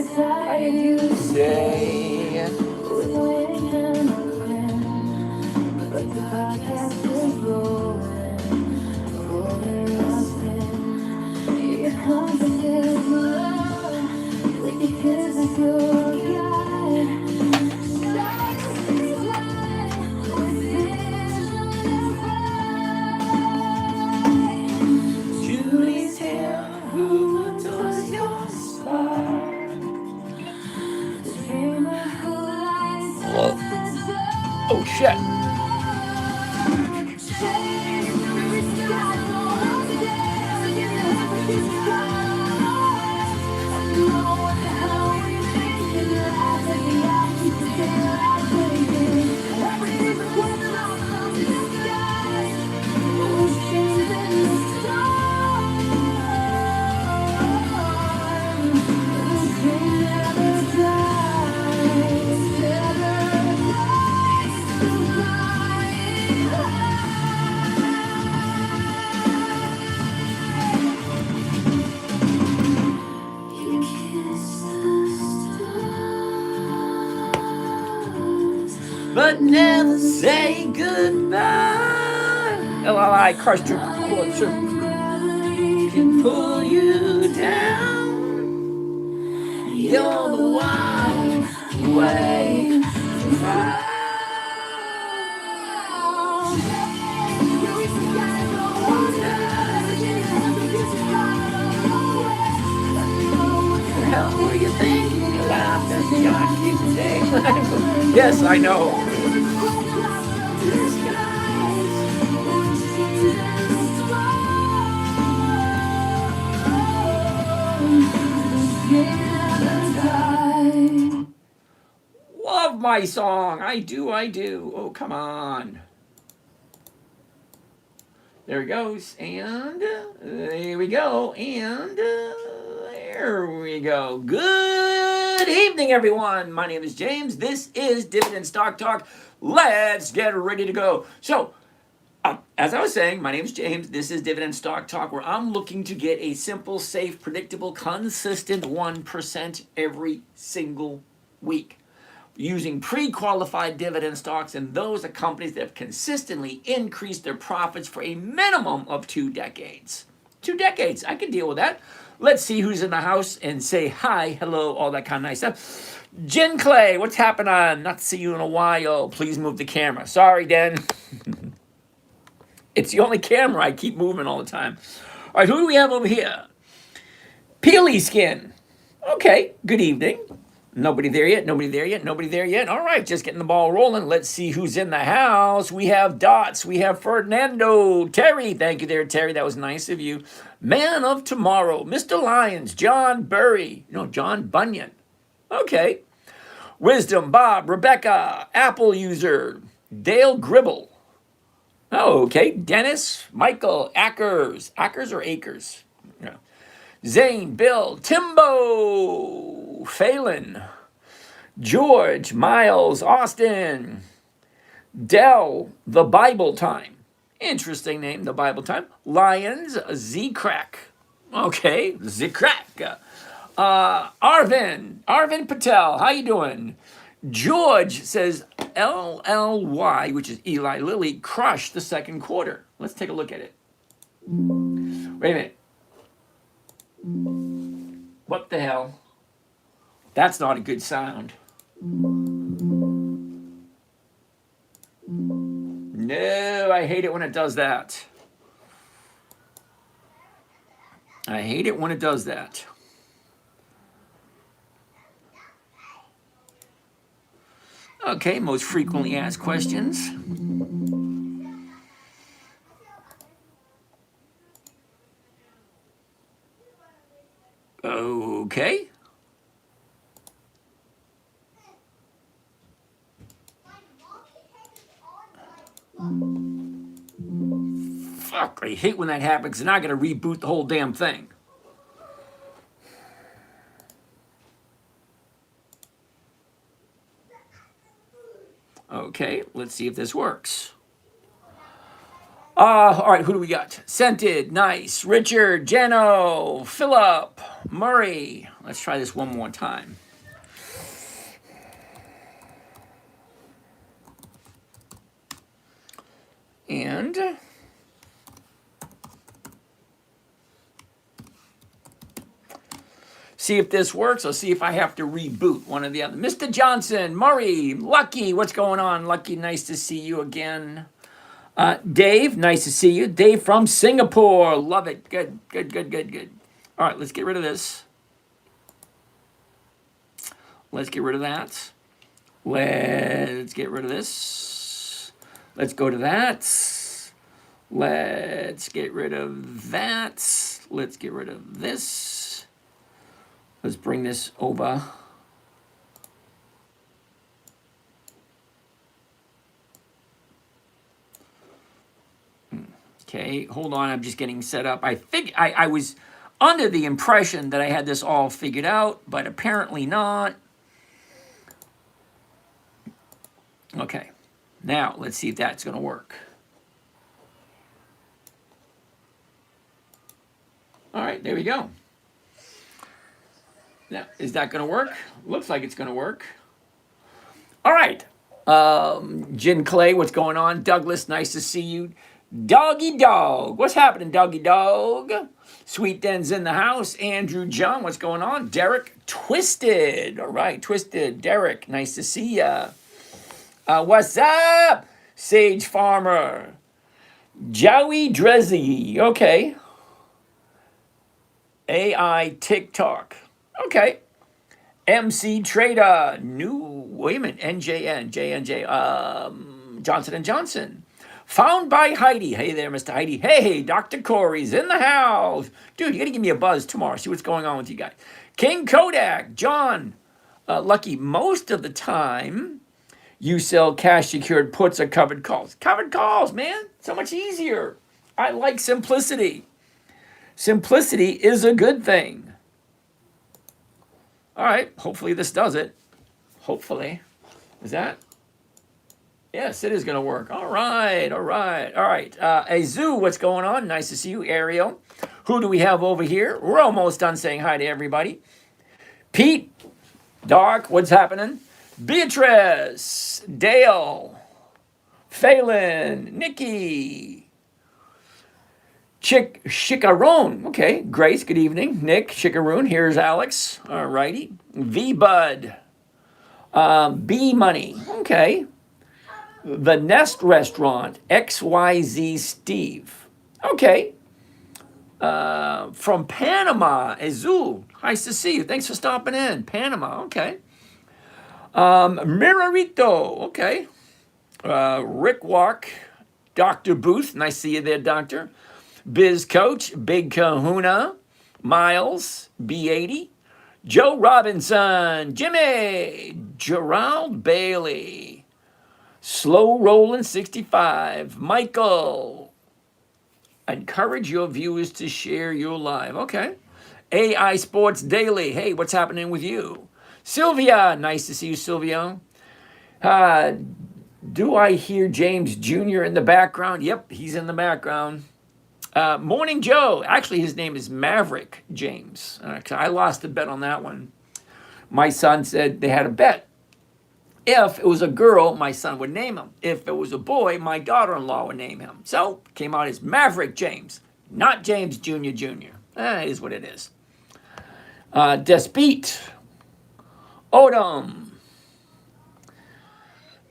I do say. But the podcast is rolling, Here comes the love, with the physical guide. Julie's here, who adores your spark. The dreamer who lights up the dark. Oh shit. But never say goodbye. LLI crushed your culture can pull you down. You're the one way to find. How were you thinking? Yes, I know. Love my song. I do. Oh, come on. There it goes. And there we go. And there we go. Good evening, everyone. My name is James. This is Dividend Stock Talk. Let's get ready to go. So, as I was saying, my name is James. This is Dividend Stock Talk, where I'm looking to get a simple, safe, predictable, consistent 1% every single week, using pre-qualified dividend stocks, and those are companies that have consistently increased their profits for a minimum of 2 decades. 2 decades, I can deal with that. Let's see who's in the house and say hi, hello, all that kind of nice stuff. Jen Clay, what's happening? Not to see you in a while. Please move the camera. Sorry, Den. It's the only camera I keep moving all the time. All right, who do we have over here? Peely Skin. Okay, good evening. Nobody there yet. All right, just getting the ball rolling. Let's see who's in the house. We have Dots. We have Fernando. Terry. Thank you there, Terry. That was nice of you. Man of Tomorrow. Mr. Lyons. John Burry. No, John Bunyan. Okay. Wisdom. Bob. Rebecca. Apple user. Dale Gribble. Oh, okay. Dennis. Michael. Ackers. Ackers or Akers? No. Zane. Bill. Timbo. Phelan, George, Miles, Austin, Dell, The Bible Time. Interesting name, The Bible Time. Lions, Z-Crack. Okay, Z-Crack. Arvin Patel, how you doing? George says LLY, which is Eli Lilly, crushed the second quarter. Let's take a look at it. Wait a minute. What the hell? That's not a good sound. No, I hate it when it does that. I hate it when it does that. Okay, most frequently asked questions. Okay. Fuck, I hate when that happens, and I gotta reboot the whole damn thing. Okay, let's see if this works. All right, who do we got? Scented, nice. Richard, Jeno, Philip, Murray. Let's try this one more time. And see if this works. I'll see if I have to reboot one or the other. Mr. Johnson, Murray, Lucky, what's going on? Lucky, nice to see you again. Dave, nice to see you. Dave from Singapore. Love it. Good, good, good, good, good. All right, let's get rid of this. Let's get rid of that. Let's get rid of this. Let's go to that. Let's get rid of that. Let's get rid of this. Let's bring this over. Okay, hold on. I'm just getting set up. I was under the impression that I had this all figured out, but apparently not. Okay, now let's see if that's going to work. All right, there we go. Now, is that going to work? Looks like it's going to work. All right. Jen Clay, what's going on? Douglas, nice to see you. Doggy Dog, what's happening, Doggy Dog? Sweet Den's in the house. Andrew John, what's going on? Derek, Twisted. All right, Twisted. Derek, nice to see ya. What's up? Sage Farmer. Joey Drezzy. Okay. AI TikTok. Okay. MC Trader. Wait a minute. NJN. JNJ. Johnson & Johnson. Found by Heidi. Hey there, Mr. Heidi. Hey, Dr. Corey's in the house. Dude, you got to give me a buzz tomorrow. See what's going on with you guys. King Kodak. John. Lucky. Most of the time, you sell cash secured puts or covered calls. Covered calls, man. So much easier. I like simplicity. Simplicity is a good thing. All right. Hopefully this does it. Hopefully. Is that? Yes, it is going to work. All right. All right. All right. Azu, what's going on? Nice to see you. Ariel. Who do we have over here? We're almost done saying hi to everybody. Pete. Doc, what's happening? Beatrice. Dale. Phelan. Nikki. Chicaron. Okay. Grace, good evening. Nick, Chicaroon. Here's Alex. All righty. V-Bud. B Money. Okay. The Nest Restaurant. XYZ Steve. Okay. From Panama. Azul. Nice to see you. Thanks for stopping in. Panama. Okay. Mirarito. Okay. Rick Walk. Dr. Booth. Nice to see you there, Doctor. Biz Coach, Big Kahuna, Miles, B80, Joe Robinson, Jimmy, Gerald Bailey, Slow Rollin' 65, Michael. Encourage your viewers to share your live. Okay. AI Sports Daily. Hey, what's happening with you? Sylvia, nice to see you, Sylvia. Do I hear James Jr. in the background? Yep, he's in the background. Morning Joe. Actually, his name is Maverick James. I lost a bet on that one. My son said they had a bet. If it was a girl, my son would name him. If it was a boy, my daughter-in-law would name him. So, came out as Maverick James, not James Jr. Jr. It is what it is. Despete. Odom.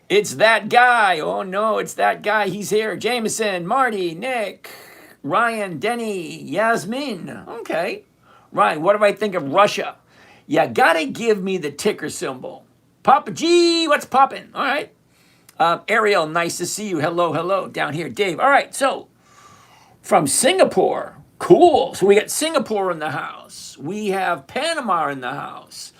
It's that guy. Oh, no, it's that guy. He's here. Jameson, Marty, Nick. Ryan, Denny, Yasmin. Okay. Ryan, what do I think of Russia? You gotta give me the ticker symbol. Papa G, what's poppin'? All right. Ariel, nice to see you. Hello, hello. Down here, Dave. All right, so from Singapore. Cool. So we got Singapore in the house. We have Panama in the house.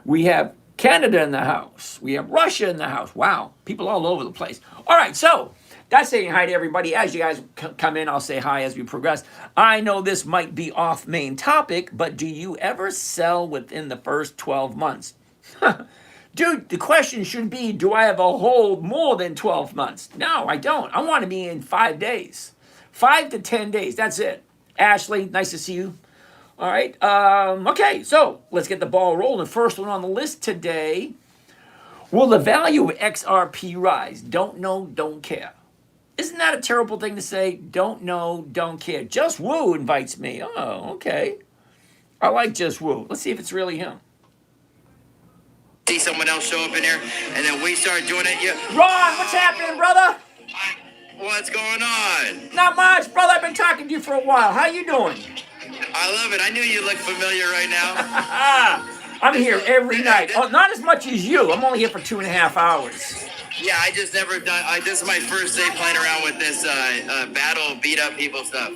We have Canada in the house. We have Russia in the house. Wow. People all over the place. All right, so that's saying hi to everybody. As you guys come in, I'll say hi as we progress. I know this might be off main topic, but do you ever sell within the first 12 months? Dude, the question should be, do I have a hold more than 12 months? No, I don't. I want to be in 5 days. 5 to 10 days. That's it. Ashley, nice to see you. All right. Okay, so let's get the ball rolling. First one on the list today. Will the value of XRP rise? Don't know, don't care. Isn't that a terrible thing to say? Don't know, don't care. Just Woo invites me. Oh, okay. I like Just Woo. Let's see if it's really him. See someone else show up in here, and then we start doing it. Ron, what's happening, brother? What's going on? Not much, brother. I've been talking to you for a while. How you doing? I love it. I knew you looked familiar right now. I'm here every night. Oh, not as much as you. I'm only here for 2.5 hours. Yeah, I just never done. This is my first day playing around with this battle beat up people stuff.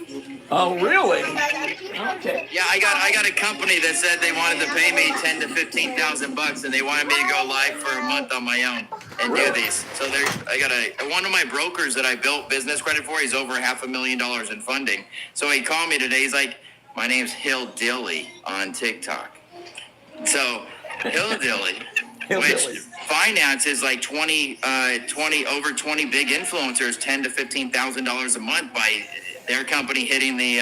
Oh, really? Okay. Yeah, I got a company that said they wanted to pay me $10,000 to $15,000, and they wanted me to go live for a month on my own and do these. So I got one of my brokers that I built business credit for. He's over $500,000 in funding. So he called me today. He's like, "My name's Hillbilly on TikTok." So Hillbilly, which finances like 20 big influencers, $10,000 to $15,000 a month by their company hitting the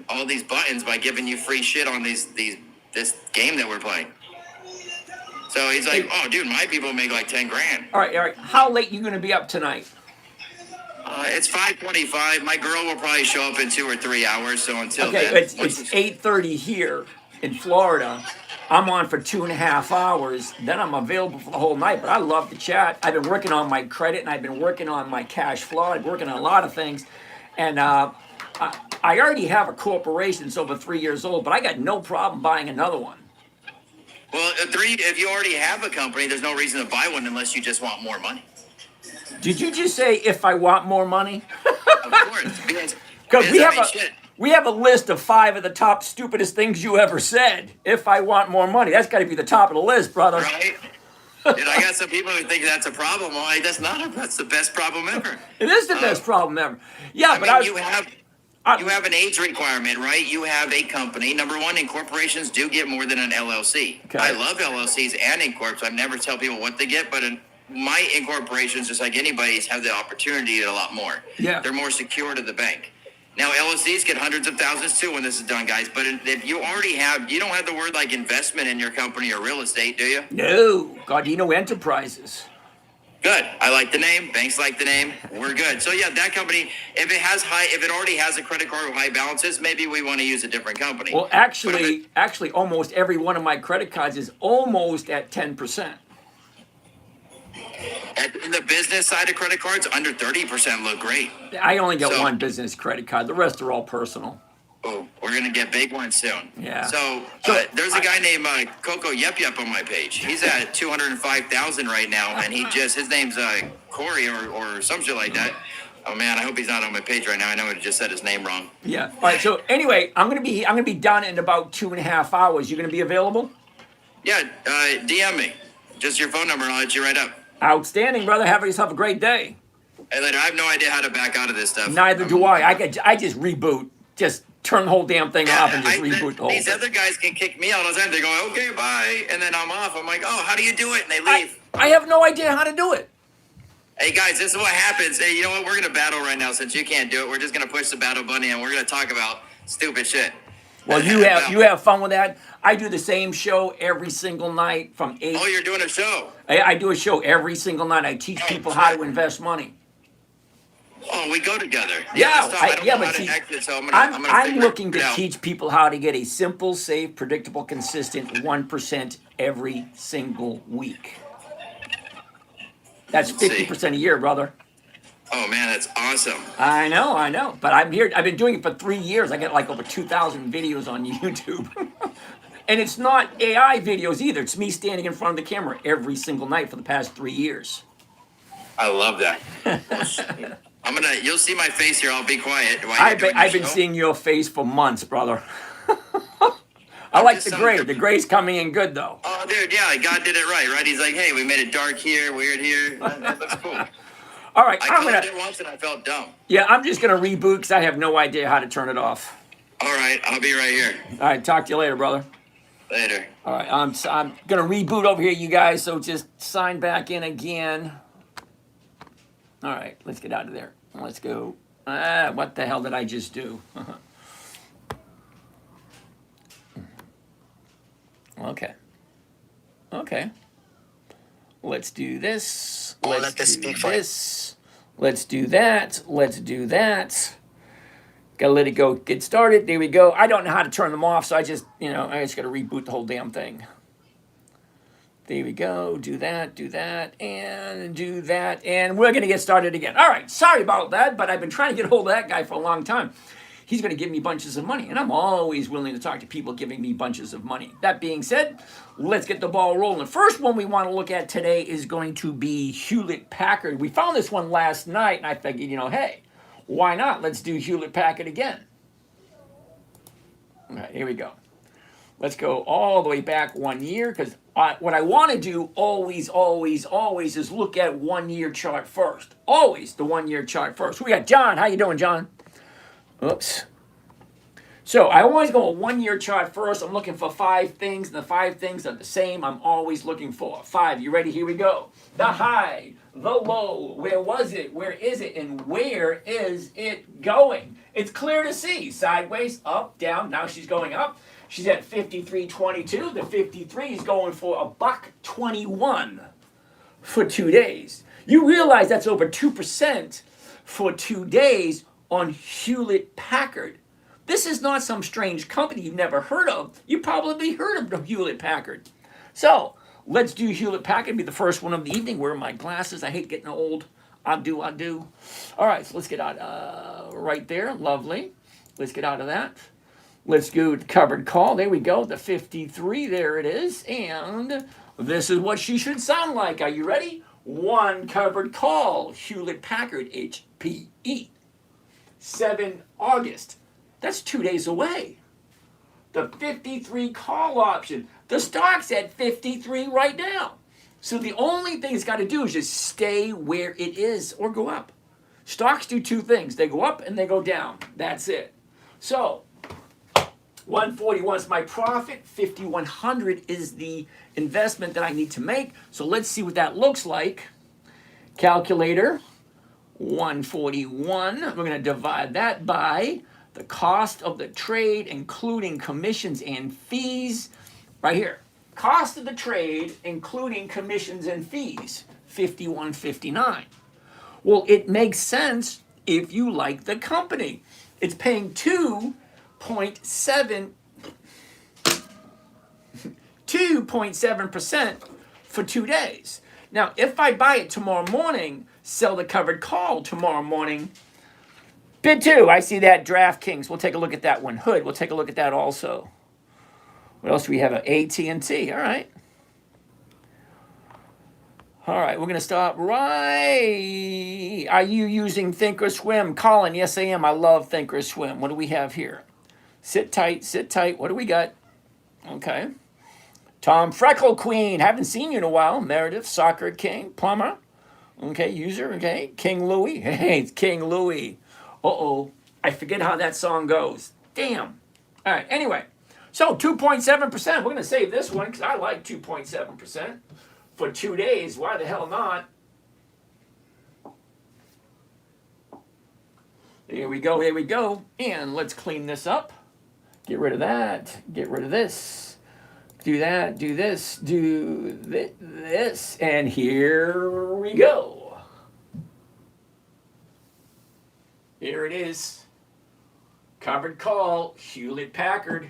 all these buttons by giving you free shit on this game that we're playing. So he's like, "Oh, dude, my people make like 10 grand." All right. How late you going to be up tonight? It's 5:25. My girl will probably show up in 2 or 3 hours. So until then, it's 8:30 here in Florida. I'm on for 2.5 hours. Then I'm available for the whole night. But I love to chat. I've been working on my credit, and I've been working on my cash flow. I've been working on a lot of things, and I already have a corporation. It's over 3 years old, but I got no problem buying another one. Well, if you already have a company, there's no reason to buy one unless you just want more money. Did you just say if I want more money? Of course, because we have a list of 5 of the top stupidest things you ever said. If I want more money, that's got to be the top of the list, brother. Right? Dude, I got some people who think that's a problem. Well, that's the best problem ever. It is the best problem ever. Yeah, you have an age requirement, right? You have a company. Number one, incorporations do get more than an LLC. Okay. I love LLCs and incorps. I never tell people what they get, but my incorporations, just like anybody's, have the opportunity to get a lot more. Yeah. They're more secure to the bank. Now, LLCs get hundreds of thousands too when this is done, guys. But if you already you don't have the word like investment in your company or real estate, do you? No. God, you know enterprises. Good. I like the name. Banks like the name. We're good. So yeah, that company, if it already has a credit card with high balances, maybe we want to use a different company. Well, actually, almost every one of my credit cards is almost at 10%. In the business side of credit cards, under 30% look great. I only got one business credit card. The rest are all personal. Oh, we're going to get big ones soon. Yeah. So there's a guy named Coco Yep Yep on my page. He's at 205,000 right now, and his name's Corey or some shit like that. Oh man, I hope he's not on my page right now. I know I just said his name wrong. Yeah. All right. So anyway, I'm gonna be done in about 2.5 hours. You gonna be available? Yeah. DM me. Just your phone number, and I'll let you right up. Outstanding, brother. Have yourself a great day. Hey, later. I have no idea how to back out of this stuff. Neither do I. I just reboot. Just turn the whole damn thing off and just reboot the whole thing. These other guys can kick me out all the time. They go, "Okay, bye," and then I'm off. I'm like, "Oh, how do you do it?" And they leave. I have no idea how to do it. Hey guys, this is what happens. Hey, you know what? We're gonna battle right now since you can't do it. We're just gonna push the battle button and we're gonna talk about stupid shit. Well, you have fun with that. I do the same show every single night from 8. Oh, you're doing a show? I do a show every single night. I teach people how to invest money. Oh, we go together. I'm looking to teach people how to get a simple, safe, predictable, consistent 1% every single week. That's 50% a year, brother. Oh man, that's awesome. I know. But I'm here. I've been doing it for 3 years. I got like over 2,000 videos on YouTube. And it's not AI videos either. It's me standing in front of the camera every single night for the past 3 years. I love that. You'll see my face here. I'll be quiet. I've been seeing your face for months, brother. I like the gray. The gray's coming in good, though. Oh, dude, yeah, God did it right? He's like, hey, we made it dark here, weird here. That looks cool. All right, I colored it once and I felt dumb. Yeah, I'm just going to reboot because I have no idea how to turn it off. All right, I'll be right here. All right, talk to you later, brother. Later. All right, I'm going to reboot over here, you guys, so just sign back in again. All right, let's get out of there. Let's go What the hell did I just do? Okay. Okay. Let's do this. Let's do this. Let's do that. Let's do that. Gotta let it go. Get started. There we go. I don't know how to turn them off, so I just gotta reboot the whole damn thing. There we go. Do that, and do that, and we're gonna get started again. All right. Sorry about that, but I've been trying to get a hold of that guy for a long time. He's going to give me bunches of money, and I'm always willing to talk to people giving me bunches of money. That being said, let's get the ball rolling. The first one we want to look at today is going to be Hewlett-Packard. We found this one last night, and I figured, hey, why not? Let's do Hewlett-Packard again. All right, here we go. Let's go all the way back 1 year, because what I want to do always is look at 1 year chart first. Always the 1 year chart first. We got John. How you doing, John? Oops. So I always go a 1 year chart first. I'm looking for 5 things, and the 5 things are the same. I'm always looking for 5. You ready? Here we go. The high, the low. Where was it? Where is it? And where is it going? It's clear to see. Sideways, up, down. Now she's going up. She's at 53.22. The 53 is going for $1.21 for 2 days. You realize that's over 2% for 2 days on Hewlett-Packard. This is not some strange company you've never heard of. You probably heard of Hewlett-Packard. So let's do Hewlett-Packard. Be the first one of the evening. Where are my glasses? I hate getting old. I do. All right, so let's get out right there. Lovely. Let's get out of that. Let's go to covered call. There we go. The 53. There it is. And this is what she should sound like. Are you ready? 1 covered call. Hewlett-Packard HPE. 7 August. That's 2 days away. The 53 call option. The stock's at 53 right now. So the only thing it's got to do is just stay where it is or go up. Stocks do 2 things. They go up and they go down. That's it. So 141 is my profit. 5,100 is the investment that I need to make. So let's see what that looks like. Calculator. 141. We're going to divide that by the cost of the trade, including commissions and fees. Right here. Cost of the trade, including commissions and fees. 51.59. Well, it makes sense if you like the company. It's paying 2.7% for 2 days. Now, if I buy it tomorrow morning, sell the covered call tomorrow morning. Bid 2, I see that. DraftKings. We'll take a look at that one. Hood, we'll take a look at that also. What else do we have? AT&T. All right. All right, we're going to stop right. Are you using Thinkorswim? Colin, yes, I am. I love Thinkorswim. What do we have here? Sit tight, sit tight. What do we got? Okay. Tom Freckle Queen. Haven't seen you in a while. Meredith, Soccer King, Plumber. Okay, user. Okay, King Louie. Hey, it's King Louie. Uh-oh. I forget how that song goes. Damn. All right, anyway. So 2.7%. We're going to save this one because I like 2.7% for 2 days. Why the hell not? Here we go, here we go. And let's clean this up. Get rid of that. Get rid of this. Do that, do this, do this. And here we go. Here it is. Covered call, Hewlett-Packard.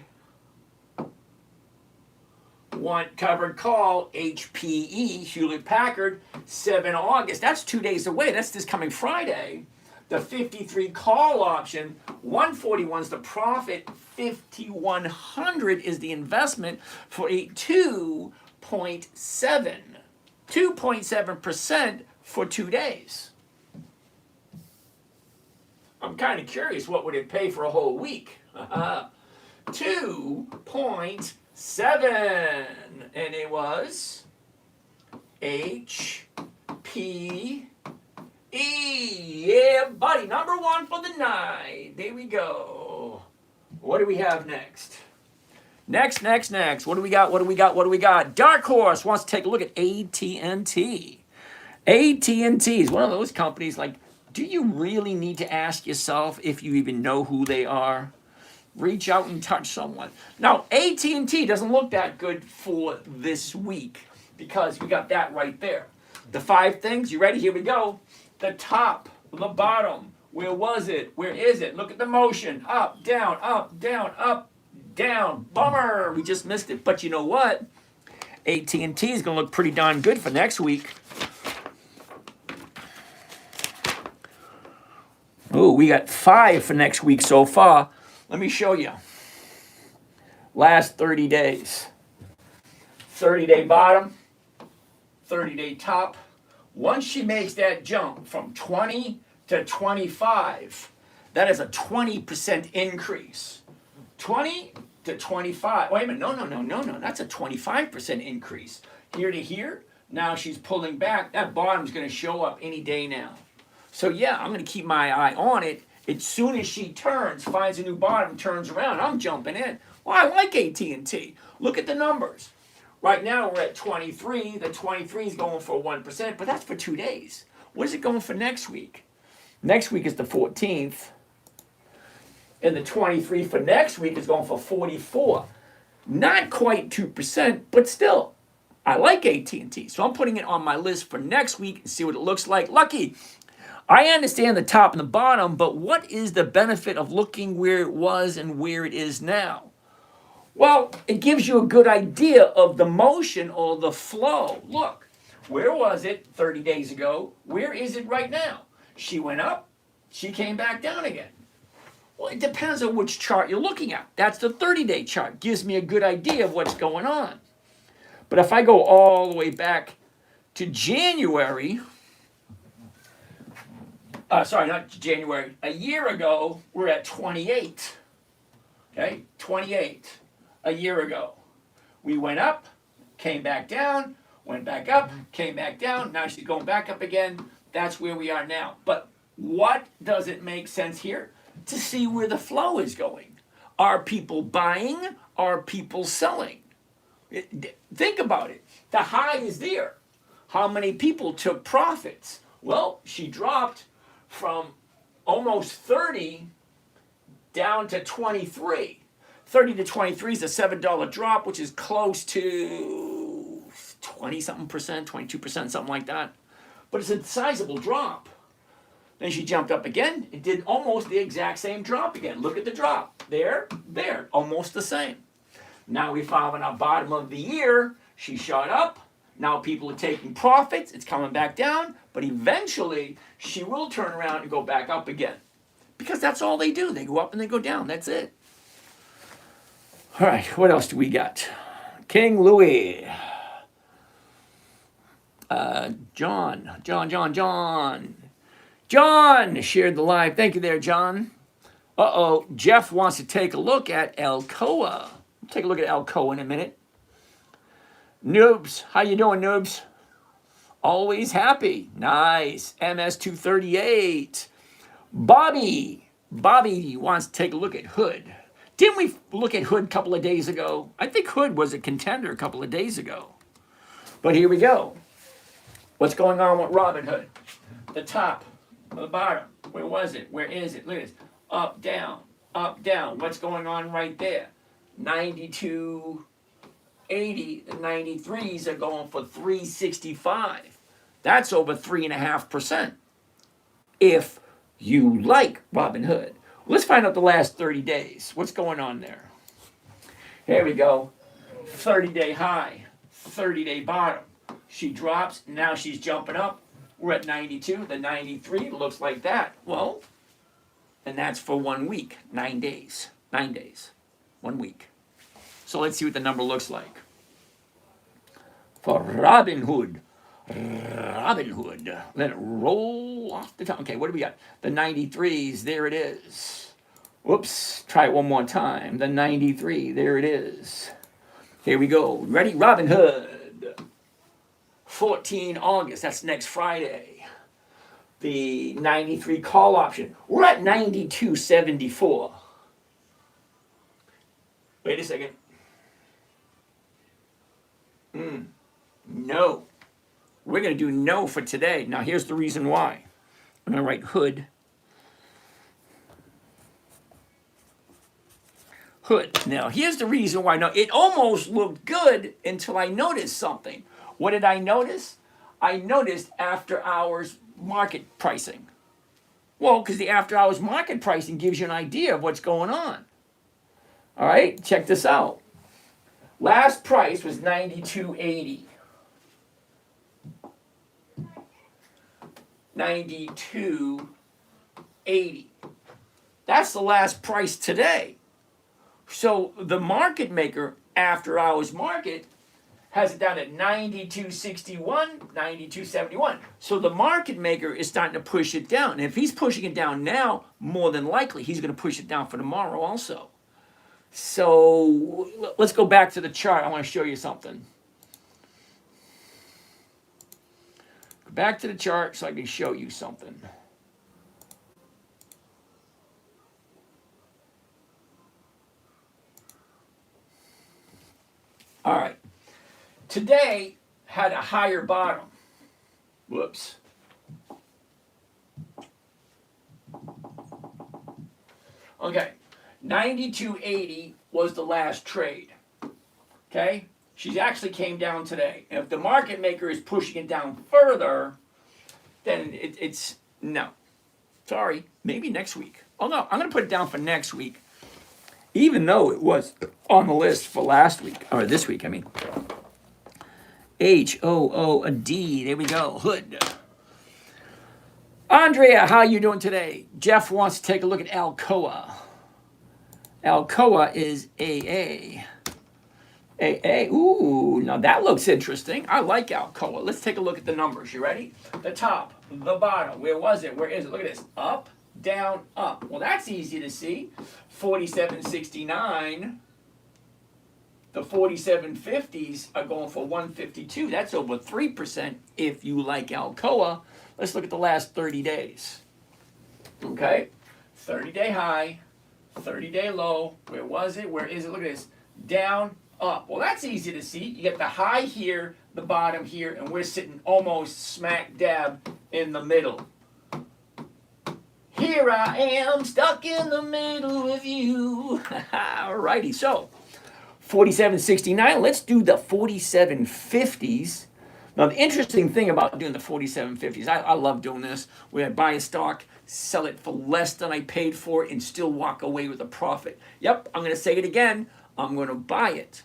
1 covered call, HPE, Hewlett-Packard, 7 August. That's 2 days away. That's this coming Friday. The 53 call option, 141 is the profit, 5,100 is the investment for a 2.7% for 2 days. I'm kind of curious, what would it pay for a whole week? 2.7, and it was HPE. Yeah, buddy, number 1 for the night. There we go. What do we have next? Next. What do we got? Dark Horse wants to take a look at AT&T. AT&T is one of those companies like do you really need to ask yourself if you even know who they are? Reach out and touch someone. Now, AT&T doesn't look that good for this week because we got that right there. The 5 things, you ready? Here we go. The top, the bottom. Where was it? Where is it? Look at the motion. Up, down, up, down, up, down. Bummer, we just missed it. But you know what? AT&T is going to look pretty darn good for next week. Oh, we got 5 for next week so far. Let me show you. Last 30 days. 30-day bottom, 30-day top. Once she makes that jump from 20 to 25, that is a 20% increase. 20 to 25. Wait a minute. No. That's a 25% increase. Here to here. Now she's pulling back. That bottom's going to show up any day now. So yeah, I'm going to keep my eye on it. As soon as she turns, finds a new bottom, turns around, I'm jumping in. Well, I like AT&T. Look at the numbers. Right now we're at 23. The 23 is going for 1%, but that's for 2 days. What is it going for next week? Next week is the 14th. And the 23 for next week is going for 44. Not quite 2%, but still, I like AT&T. So I'm putting it on my list for next week and see what it looks like. Lucky, I understand the top and the bottom, but what is the benefit of looking where it was and where it is now? Well, it gives you a good idea of the motion or the flow. Look, where was it 30 days ago? Where is it right now? She went up, she came back down again. Well, it depends on which chart you're looking at. That's the 30-day chart. Gives me a good idea of what's going on. But if I go all the way back to January, sorry, not January, a year ago, we're at 28. Okay, 28 a year ago. We went up, came back down, went back up, came back down. Now she's going back up again. That's where we are now. But what does it make sense here? To see where the flow is going. Are people buying? Are people selling? Think about it. The high is there. How many people took profits? Well, she dropped from almost 30 down to 23. 30 to 23 is a $7 drop, which is close to 20-something percent, 22%, something like that. But it's a sizable drop. Then she jumped up again. It did almost the exact same drop again. Look at the drop. There, almost the same. Now we found in our bottom of the year, she shot up. Now people are taking profits. It's coming back down. But eventually, she will turn around and go back up again. Because that's all they do. They go up and they go down. That's it. All right, what else do we got? King Louis. John shared the live. Thank you there, John. Jeff wants to take a look at Alcoa. We'll take a look at Alcoa in a minute. Noobs, how you doing, Noobs? Always happy. Nice. MS238. Bobby wants to take a look at Hood. Didn't we look at Hood a couple of days ago? I think Hood was a contender a couple of days ago. But here we go. What's going on with Robinhood? The top, the bottom. Where was it? Where is it? Look at this. Up, down, up, down. What's going on right there? 92.80. The 93s are going for 365. That's over 3.5%. If you like Robinhood. Let's find out the last 30 days. What's going on there? Here we go. 30-day high, 30-day bottom. She drops, now she's jumping up. We're at 92, the 93 looks like that. Well, and that's for 1 week, 9 days. 9 days, 1 week. So let's see what the number looks like. For Robinhood. Let it roll off the top. Okay, what do we got? The 93s, there it is. Whoops, try it one more time. The 93, there it is. Here we go. Ready? Robinhood. 14 August, that's next Friday. The 93 call option. We're at 92.74. Wait a second. No. We're going to do no for today. Now, here's the reason why. I'm going to write hood. Hood. Now, here's the reason why. Now, it almost looked good until I noticed something. What did I notice? I noticed after hours market pricing. Well, because the after hours market pricing gives you an idea of what's going on. All right, check this out. Last price was 92.80. 92.80. That's the last price today. So the market maker, after hours market, has it down at 92.61, 92.71. So the market maker is starting to push it down. And if he's pushing it down now, more than likely he's going to push it down for tomorrow also. So let's go back to the chart. I want to show you something. Go back to the chart so I can show you something. All right. Today had a higher bottom. Whoops. Okay. 92.80 was the last trade. Okay? She's actually came down today. And if the market maker is pushing it down further, then it's no. Sorry. Maybe next week. Oh, no. I'm going to put it down for next week. Even though it was on the list for last week. Or this week, I mean. H-O-O-D. There we go. Hood. Andrea, how you doing today? Jeff wants to take a look at Alcoa. Alcoa is AA. AA. Ooh, now that looks interesting. I like Alcoa. Let's take a look at the numbers. You ready? The top, the bottom. Where was it? Where is it? Look at this. Up, down, up. Well, that's easy to see. 47.69. The 47.50s are going for 152. That's over 3% if you like Alcoa. Let's look at the last 30 days. Okay? 30-day high, 30-day low. Where was it? Where is it? Look at this. Down, up. Well, that's easy to see. You get the high here, the bottom here, and we're sitting almost smack dab in the middle. Here I am, stuck in the middle with you. Alrighty, so 47.69. Let's do the 47.50s. Now, the interesting thing about doing the 47.50s, I love doing this, where I buy a stock, sell it for less than I paid for it, and still walk away with a profit. Yep, I'm going to say it again. I'm going to buy it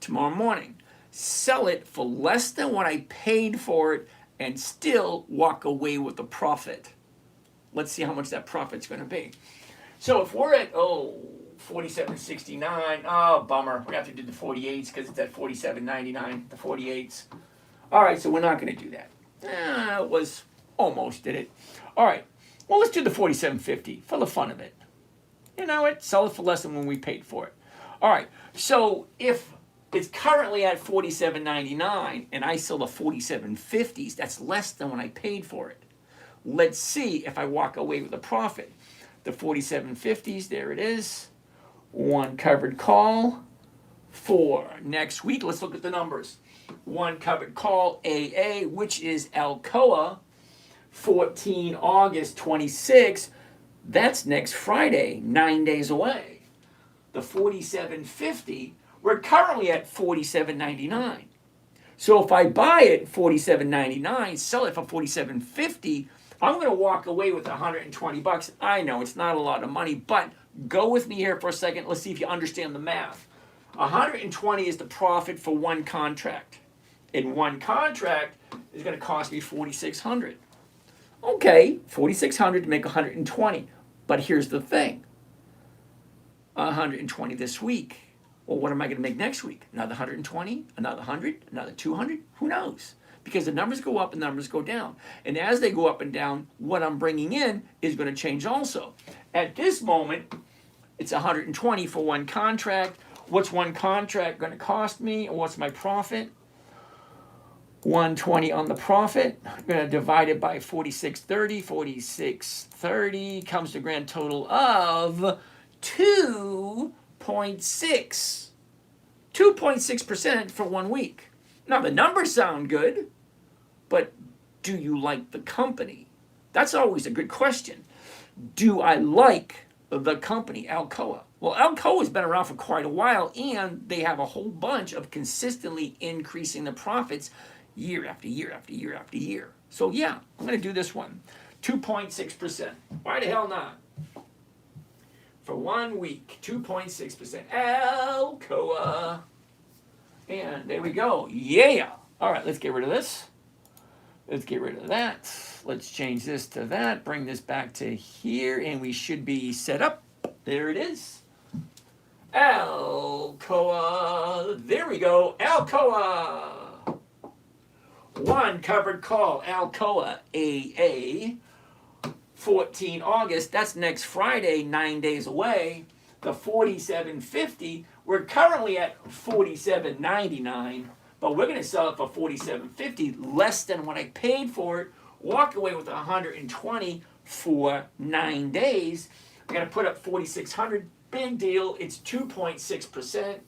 tomorrow morning, sell it for less than what I paid for it, and still walk away with a profit. Let's see how much that profit's going to be. So if we're at, 47.69, oh, bummer. We have to do the 48s because it's at 47.99, the 48s. All right, so we're not going to do that. It was almost did it. All right, well, let's do the 47.50 for the fun of it. You know what? Sell it for less than when we paid for it. All right, so if it's currently at 47.99 and I sell the 47.50s, that's less than when I paid for it. Let's see if I walk away with a profit. The 47.50s, there it is. One covered call for next week. Let's look at the numbers. One covered call AA, which is Alcoa, 14 August 26. That's next Friday, 9 days away. The 47.50, we're currently at 47.99. So if I buy it 47.99, sell it for 47.50, I'm going to walk away with 120 bucks. I know it's not a lot of money, but go with me here for a second. Let's see if you understand the math. 120 is the profit for one contract. And one contract is going to cost me 4,600. Okay, 4,600 to make 120. But here's the thing. 120 this week. Well, what am I going to make next week? Another 120? Another 100? Another 200? Who knows? Because the numbers go up and the numbers go down. And as they go up and down, what I'm bringing in is going to change also. At this moment, it's 120 for one contract. What's one contract going to cost me? And what's my profit? 120 on the profit. I'm going to divide it by 4630. 4630 comes to a grand total of 2.6. 2.6% for 1 week. Now, the numbers sound good, but do you like the company? That's always a good question. Do I like the company Alcoa? Well, Alcoa's been around for quite a while, and they have a whole bunch of consistently increasing the profits year after year after year after year. So yeah, I'm going to do this one. 2.6%. Why the hell not? For 1 week, 2.6%. Alcoa. And there we go. Yeah. All right, let's get rid of this. Let's get rid of that. Let's change this to that. Bring this back to here, and we should be set up. There it is. Alcoa. There we go. Alcoa. One covered call. Alcoa AA. 14 August. That's next Friday, 9 days away. The 47.50. We're currently at 47.99. But we're going to sell it for $47.50, less than what I paid for it. Walk away with $120 for 9 days. I'm going to put up $4,600. Big deal. It's 2.6%.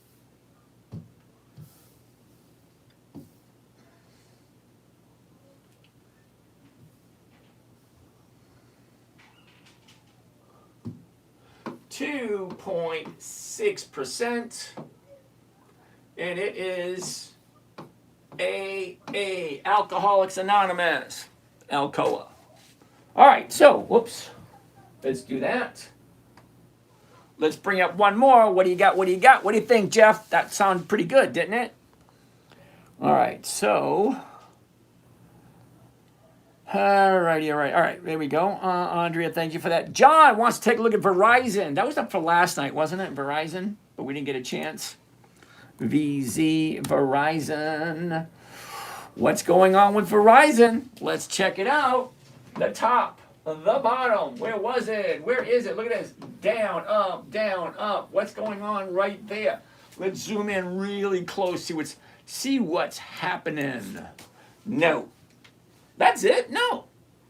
.6%, and it is AA, Alcoholics Anonymous, Alcoa. All right, so, whoops. Let's do that. Let's bring up one more. What do you got? What do you got? What do you think, Jeff? That sounded pretty good, didn't it? All right, so. All right, there we go. Andrea, thank you for that. John wants to take a look at Verizon. That was up for last night, wasn't it? Verizon, but we didn't get a chance. VZ, Verizon. What's going on with Verizon? Let's check it out. The top, the bottom. Where was it? Where is it? Look at this. Down, up. What's going on right there? Let's zoom in really close. See what's happening. No. That's it? No.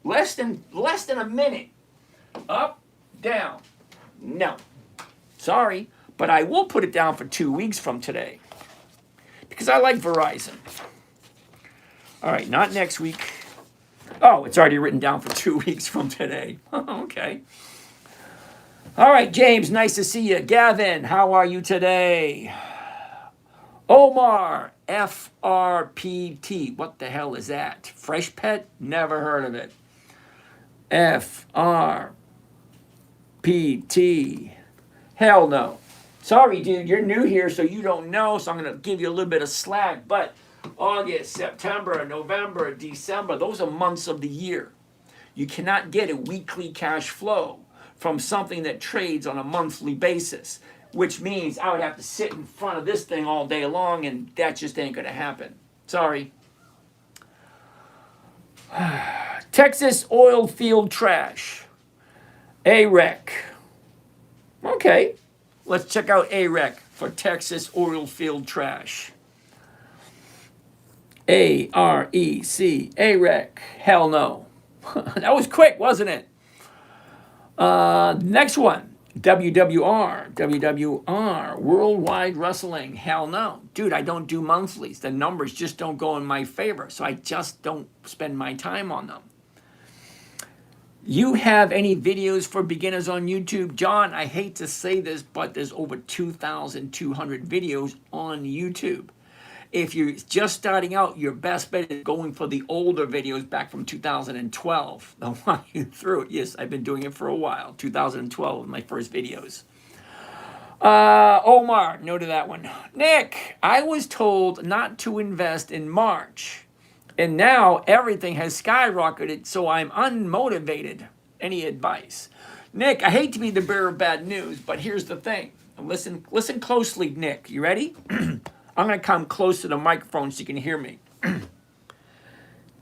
Less than a minute. Up, down. No. Sorry, but I will put it down for 2 weeks from today. Because I like Verizon. All right, not next week. Oh, it's already written down for 2 weeks from today. Okay. All right, James, nice to see you. Gavin, how are you today? Omar, FRPT. What the hell is that? Fresh Pet? Never heard of it. FRPT. Hell no. Sorry, dude, you're new here, so you don't know, so I'm going to give you a little bit of slack. But August, September, November, December, those are months of the year. You cannot get a weekly cash flow from something that trades on a monthly basis, which means I would have to sit in front of this thing all day long, and that just ain't going to happen. Sorry. Texas oil field trash. AREC. Okay. Let's check out AREC for Texas oil field trash. AREC. AREC. Hell no. That was quick, wasn't it? Next one. WWR, Worldwide Wrestling. Hell no. Dude, I don't do monthlies. The numbers just don't go in my favor, so I just don't spend my time on them. You have any videos for beginners on YouTube? John, I hate to say this, but there's over 2,200 videos on YouTube. If you're just starting out, your best bet is going for the older videos back from 2012. They'll walk you through it. Yes, I've been doing it for a while. 2012 was my first videos. Omar, no to that one. Nick, I was told not to invest in March, and now everything has skyrocketed, so I'm unmotivated. Any advice? Nick, I hate to be the bearer of bad news, but here's the thing. Listen closely, Nick. You ready? I'm going to come close to the microphone so you can hear me.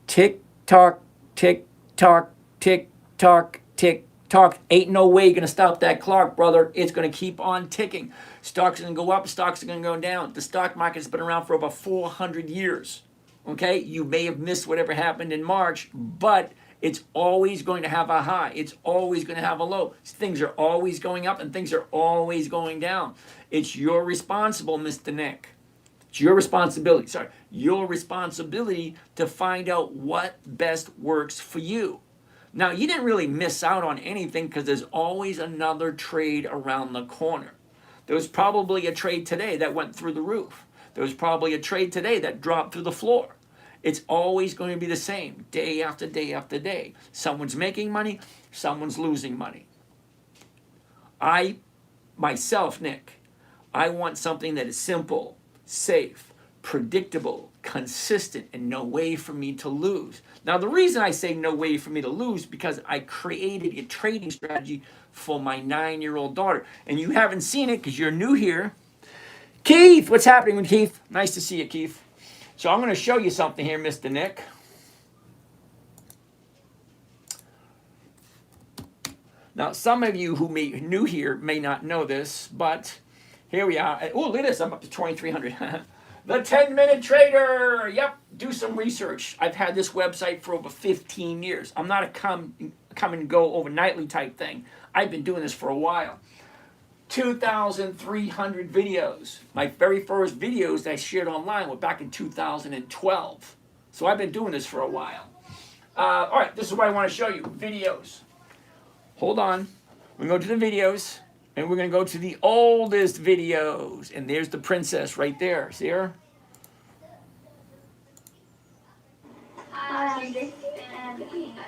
Tick tock, tick tock, tick tock, tick tock. Ain't no way you're going to stop that clock, brother. It's going to keep on ticking. Stocks are going to go up, stocks are going to go down. The stock market has been around for over 400 years. Okay? You may have missed whatever happened in March, but it's always going to have a high. It's always going to have a low. Things are always going up and things are always going down. It's your responsible, Mr. Nick. It's your responsibility to find out what best works for you. Now, you didn't really miss out on anything because there's always another trade around the corner. There was probably a trade today that went through the roof. There was probably a trade today that dropped through the floor. It's always going to be the same, day after day after day. Someone's making money, someone's losing money. Myself, Nick, I want something that is simple, safe, predictable, consistent, and no way for me to lose. Now, the reason I say no way for me to lose because I created a trading strategy for my 9-year-old daughter. And you haven't seen it because you're new here. Keith, what's happening with Keith? Nice to see you, Keith. So I'm going to show you something here, Mr. Nick. Now, some of you who may new here may not know this, but here we are. Oh, look at this. I'm up to 2,300. The 10-Minute Trader. Yep, do some research. I've had this website for over 15 years. I'm not a come and go overnightly type thing. I've been doing this for a while. 2,300 videos. My very first videos that I shared online were back in 2012. So I've been doing this for a while. All right, this is what I want to show you. Videos. Hold on. We're going to go to the videos, and we're going to go to the oldest videos. And there's the princess right there. See her? Hi, I'm Vicky, and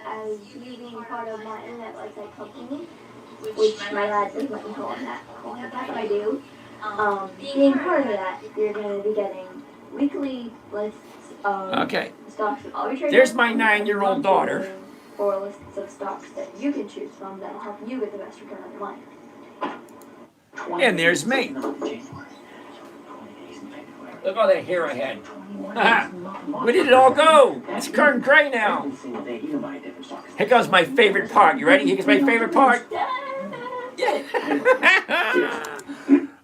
as me being part of my internet website company, which my dad doesn't let me call him that, but I do. Being part of that, you're going to be getting weekly lists of stocks that I'll be trading. There's my 9-year-old daughter. Or lists of stocks that you can choose from that will help you get the best return on your money. And there's me. Look at all that hair I had. Where did it all go? It's curtain gray now. Here comes my favorite part. You ready? Here comes my favorite part. Yeah.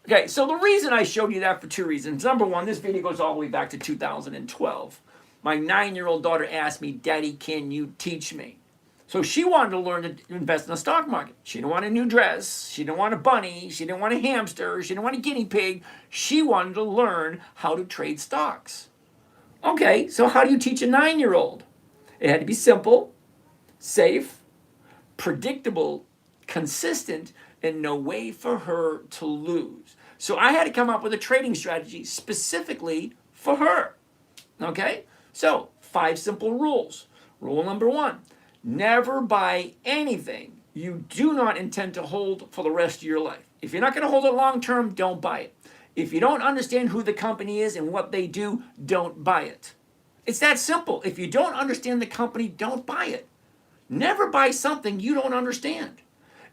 Okay, so the reason I showed you that for two reasons. Number one, this video goes all the way back to 2012. My 9-year-old daughter asked me, Daddy, can you teach me? So she wanted to learn to invest in the stock market. She didn't want a new dress. She didn't want a bunny. She didn't want a hamster. She didn't want a guinea pig. She wanted to learn how to trade stocks. Okay, so how do you teach a 9-year-old? It had to be simple, safe, predictable, consistent, and no way for her to lose. So I had to come up with a trading strategy specifically for her. Okay? So, 5 simple rules. Rule number 1, never buy anything you do not intend to hold for the rest of your life. If you're not going to hold it long term, don't buy it. If you don't understand who the company is and what they do, don't buy it. It's that simple. If you don't understand the company, don't buy it. Never buy something you don't understand.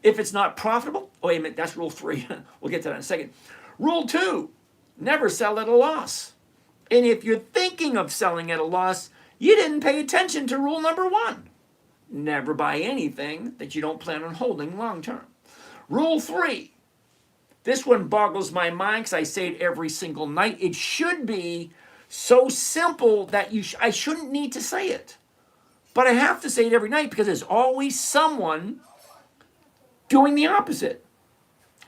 If it's not profitable, oh, wait a minute, that's rule 3. We'll get to that in a second. Rule 2, never sell at a loss. And if you're thinking of selling at a loss, you didn't pay attention to rule number 1. Never buy anything that you don't plan on holding long term. Rule 3. This one boggles my mind because I say it every single night. It should be so simple that I shouldn't need to say it. But I have to say it every night because there's always someone doing the opposite.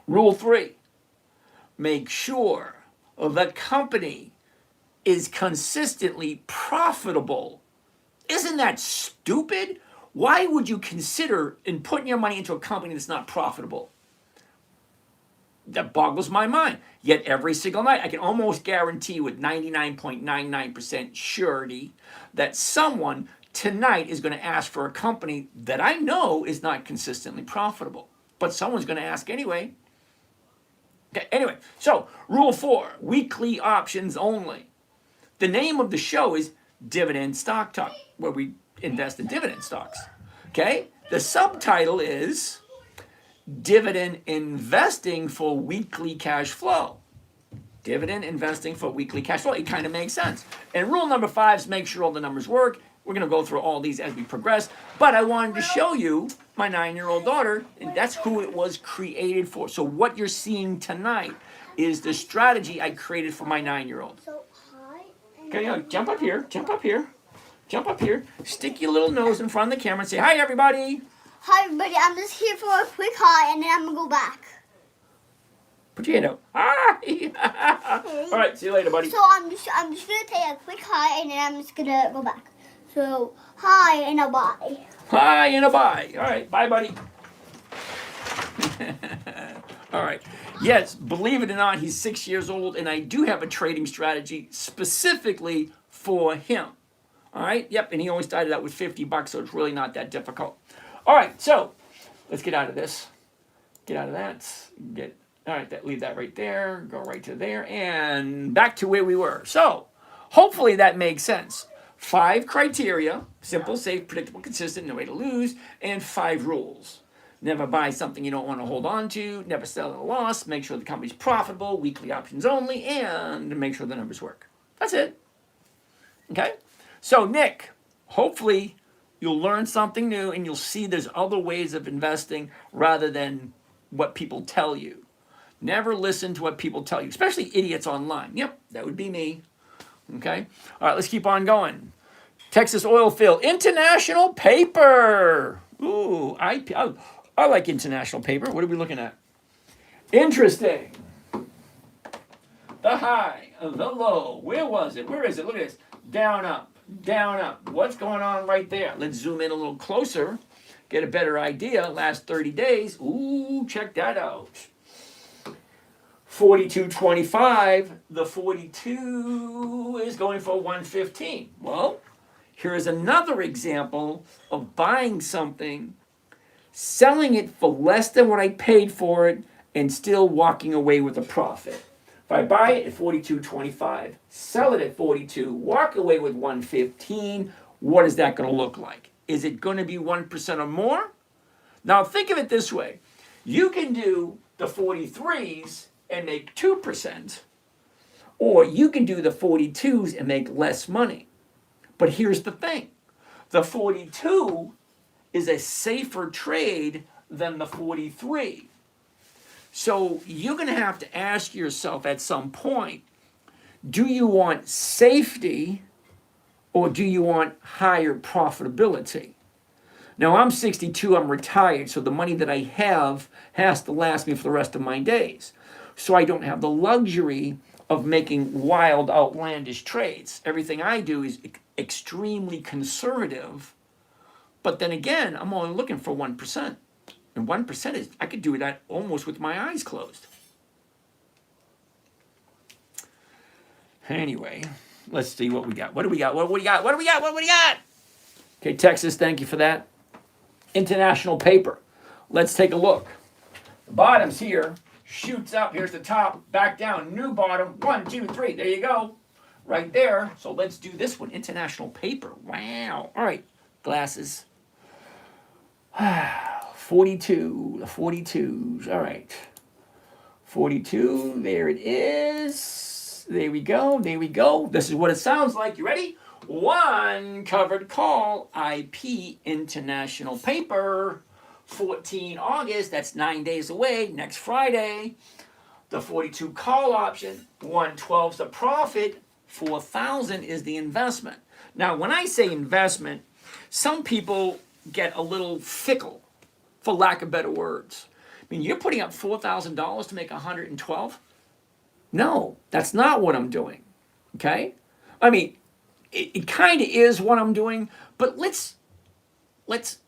Rule 3. Make sure the company is consistently profitable. Isn't that stupid? Why would you consider in putting your money into a company that's not profitable? That boggles my mind. Yet every single night, I can almost guarantee with 99.99% surety that someone tonight is going to ask for a company that I know is not consistently profitable. But someone's going to ask anyway. Okay, anyway, so rule 4, weekly options only. The name of the show is Dividend Stock Talk, where we invest in dividend stocks. Okay? The subtitle is Dividend Investing for Weekly Cash Flow. Dividend investing for weekly cash flow. It kind of makes sense. And rule number 5 is make sure all the numbers work. We're going to go through all these as we progress. But I wanted to show you my 9-year-old daughter, and that's who it was created for. So what you're seeing tonight is the strategy I created for my 9-year-old. Okay, jump up here, jump up here, jump up here. Stick your little nose in front of the camera and say, hi, everybody. Hi, everybody. I'm just here for a quick hi, and then I'm going to go back. Put your hand out. Hi. All right, see you later, buddy. So I'm just going to take a quick hi, and then I'm just going to go back. So, hi, and a bye. High and a buy. All right, bye, buddy. All right. Yes, believe it or not, he's 6 years old, and I do have a trading strategy specifically for him. All right. Yep. And he only started out with $50, so it's really not that difficult. All right. So let's get out of this. Get out of that. All right. Leave that right there. Go right to there, and back to where we were. So hopefully that makes sense. 5 criteria: simple, safe, predictable, consistent, no way to lose, and 5 rules. Never buy something you don't want to hold on to. Never sell at a loss. Make sure the company's profitable. Weekly options only. And make sure the numbers work. That's it. Okay? So, Nick, hopefully you'll learn something new and you'll see there's other ways of investing rather than what people tell you. Never listen to what people tell you, especially idiots online. Yep, that would be me. Okay? All right, let's keep on going. Texas oil field. International paper. Ooh, I like international paper. What are we looking at? Interesting. The high, the low. Where was it? Where is it? Look at this. Down, up, down, up. What's going on right there? Let's zoom in a little closer. Get a better idea. Last 30 days. Ooh, check that out. 42.25. The 42 is going for 115. Well, here is another example of buying something, selling it for less than what I paid for it, and still walking away with a profit. If I buy it at 42.25, sell it at 42, walk away with 115, what is that going to look like? Is it going to be 1% or more? Now think of it this way. You can do the 43s and make 2%, or you can do the 42s and make less money. But here's the thing. The 42 is a safer trade than the 43. So you're going to have to ask yourself at some point, do you want safety or do you want higher profitability? Now I'm 62, I'm retired, so the money that I have has to last me for the rest of my days. So I don't have the luxury of making wild, outlandish trades. Everything I do is extremely conservative. But then again, I'm only looking for 1%. And 1% is, I could do that almost with my eyes closed. Anyway, let's see what we got. What do we got? What do we got? What do we got? What do we got? Okay, Texas, thank you for that. International paper. Let's take a look. The bottom's here, shoots up. Here's the top, back down, new bottom. 1, 2, 3. There you go. Right there. So let's do this one. International paper. Wow. All right. Glasses. 42. The 42s. All right. 42. There it is. There we go. There we go. This is what it sounds like. You ready? 1 covered call. IP International paper. 14 August. That's 9 days away. Next Friday. The 42 call option. 112 is the profit. 4,000 is the investment. Now, when I say investment, some people get a little fickle, for lack of better words. I mean, you're putting up $4,000 to make 112? No, that's not what I'm doing. Okay? I mean, it kind of is what I'm doing, but let's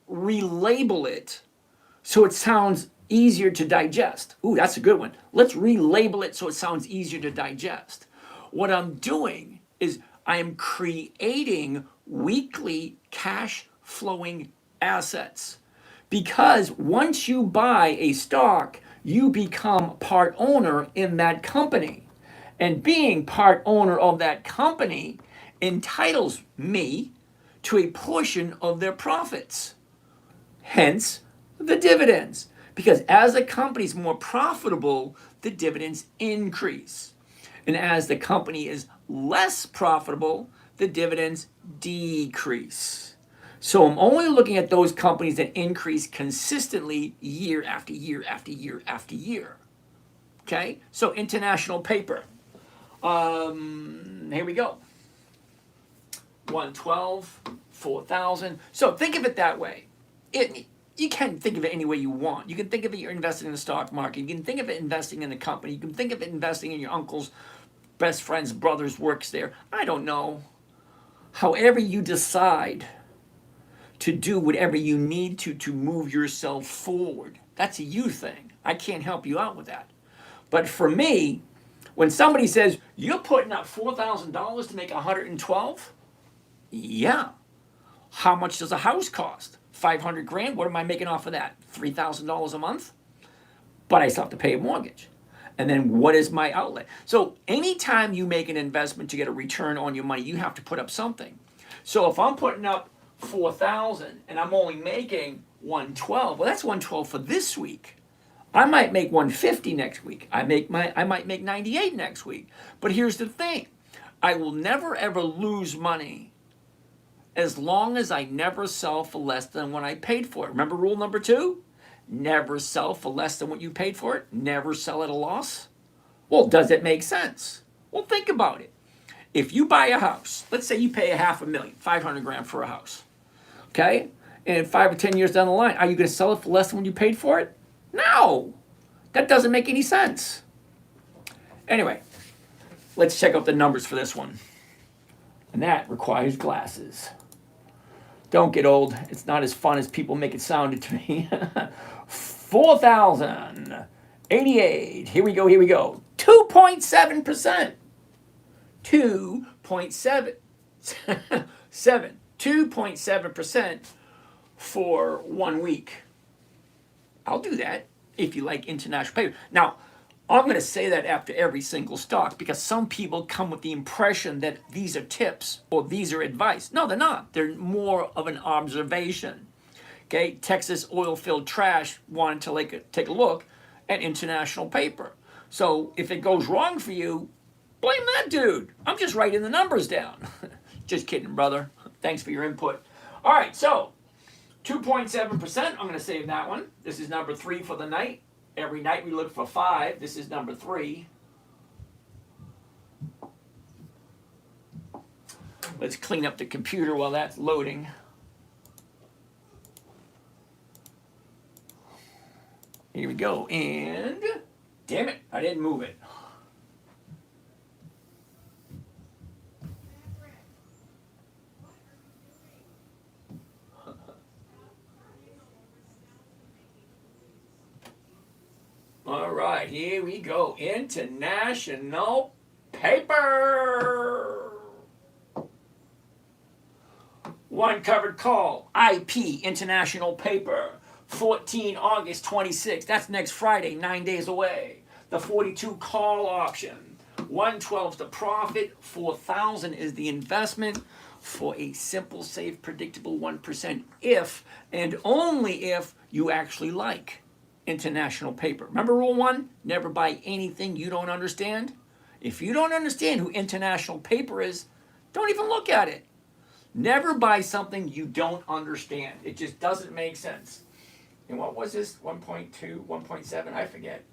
relabel it so it sounds easier to digest. Ooh, that's a good one. Let's relabel it so it sounds easier to digest. What I'm doing is I am creating weekly cash flowing assets. Because once you buy a stock, you become part owner in that company. And being part owner of that company entitles me to a portion of their profits. Hence, the dividends. Because as a company is more profitable, the dividends increase. And as the company is less profitable, the dividends decrease. So I'm only looking at those companies that increase consistently year after year after year after year. Okay? So international paper. Here we go. 112, 4,000. So think of it that way. You can think of it any way you want. You can think of it you're investing in the stock market. You can think of it investing in a company. You can think of it investing in your uncle's best friend's brother's works there. I don't know. However you decide, to do whatever you need to move yourself forward. That's a you thing. I can't help you out with that. But for me, when somebody says, you're putting up $4,000 to make 112, yeah. How much does a house cost? 500 grand. What am I making off of that? $3,000 a month? But I still have to pay a mortgage. And then what is my outlet? So anytime you make an investment to get a return on your money, you have to put up something. So if I'm putting up 4,000 and I'm only making 112, well, that's 112 for this week. I might make 150 next week. I might make 98 next week. But here's the thing. I will never ever lose money as long as I never sell for less than what I paid for it. Remember rule number 2? Never sell for less than what you paid for it. Never sell at a loss. Well, does it make sense? Well, think about it. If you buy a house, let's say you pay $500,000, 500 grand for a house, okay? And 5 or 10 years down the line, are you going to sell it for less than what you paid for it? No, that doesn't make any sense. Anyway, let's check out the numbers for this one. And that requires glasses. Don't get old. It's not as fun as people make it sound to me. 4,088. Here we go. 2.7%. 2.7% for 1 week. I'll do that if you like international paper. Now, I'm going to say that after every single stock because some people come with the impression that these are tips or these are advice. No, they're not. They're more of an observation. Okay, Texas oil-filled trash wanted to take a look at international paper. So if it goes wrong for you, blame that dude. I'm just writing the numbers down. Just kidding, brother. Thanks for your input. All right, so 2.7%. I'm going to save that one. This is number 3 for the night. Every night we look for 5. This is number 3. Let's clean up the computer while that's loading. Here we go. And damn it, I didn't move it. All right, here we go. International paper. One covered call. IP, international paper. 14 August 26. That's next Friday, 9 days away. The 42 call option. 112 is the profit. 4,000 is the investment for a simple, safe, predictable 1% if and only if you actually like international paper. Remember rule 1? Never buy anything you don't understand. If you don't understand who international paper is, don't even look at it. Never buy something you don't understand. It just doesn't make sense. And what was this? 1.2, 1.7? I forget.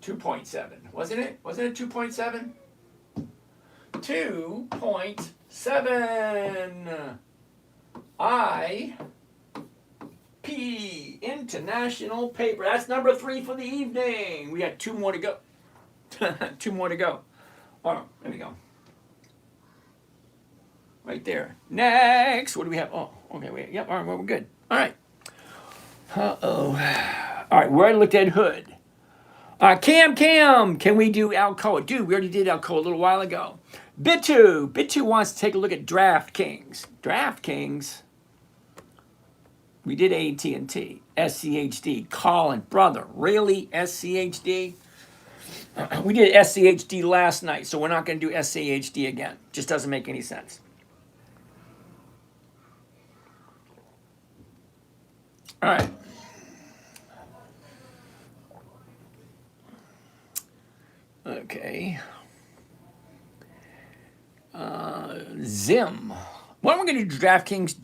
2.7. Wasn't it? Wasn't it 2.7? 2.7. IP, international paper. That's number 3 for the evening. We got 2 more to go. 2 more to go. Oh, there we go. Right there. Next. What do we have? Oh, okay, wait. Yep, all right, well, we're good. All right. Uh-oh. All right, we already looked at Hood. Cam, can we do Alcoa? Dude, we already did Alcoa a little while ago. Bitu wants to take a look at DraftKings. DraftKings? We did AT&T. SCHD. Colin, brother, really? SCHD? We did SCHD last night, so we're not going to do SCHD again. Just doesn't make any sense. All right. Okay. Zim. What am I going to do? DraftKings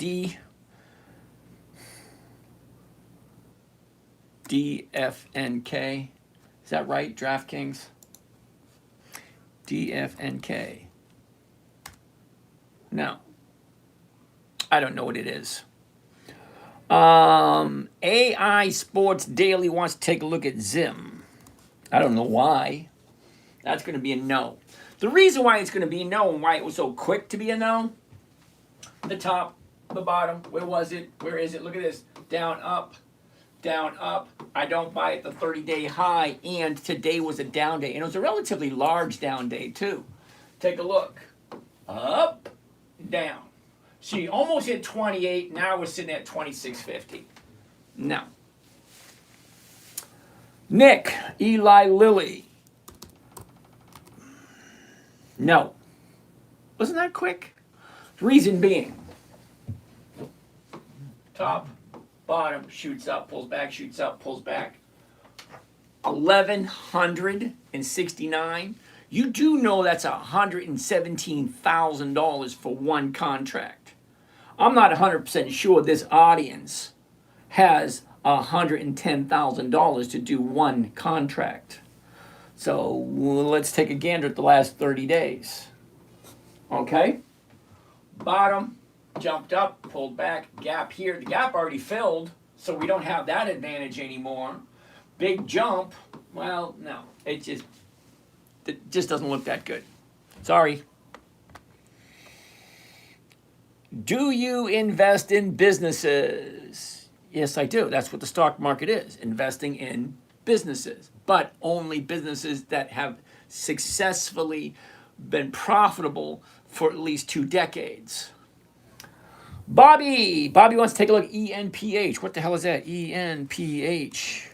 DFNK. Is that right? DraftKings? DFNK. No. I don't know what it is. AI Sports Daily wants to take a look at Zim. I don't know why. That's going to be a no. The reason why it's going to be a no and why it was so quick to be a no, the top the bottom. Where was it? Where is it? Look at this. Down, up, down, up. I don't buy at the 30-day high, and today was a down day. And it was a relatively large down day, too. Take a look. Up, down. See, almost hit 28. Now we're sitting at 26.50. No. Nick, Eli Lilly. No. Wasn't that quick? Reason being, top, bottom, shoots up, pulls back, shoots up, pulls back. 1,169. You do know that's $117,000 for one contract. I'm not 100% sure this audience has $110,000 to do one contract. So let's take a gander at the last 30 days. Okay? Bottom, jumped up, pulled back, gap here. The gap already filled, so we don't have that advantage anymore. Big jump, well, no. It just doesn't look that good. Sorry. Do you invest in businesses? Yes, I do. That's what the stock market is, investing in businesses, but only businesses that have successfully been profitable for at least 2 decades. Bobby wants to take a look at ENPH. What the hell is that? ENPH.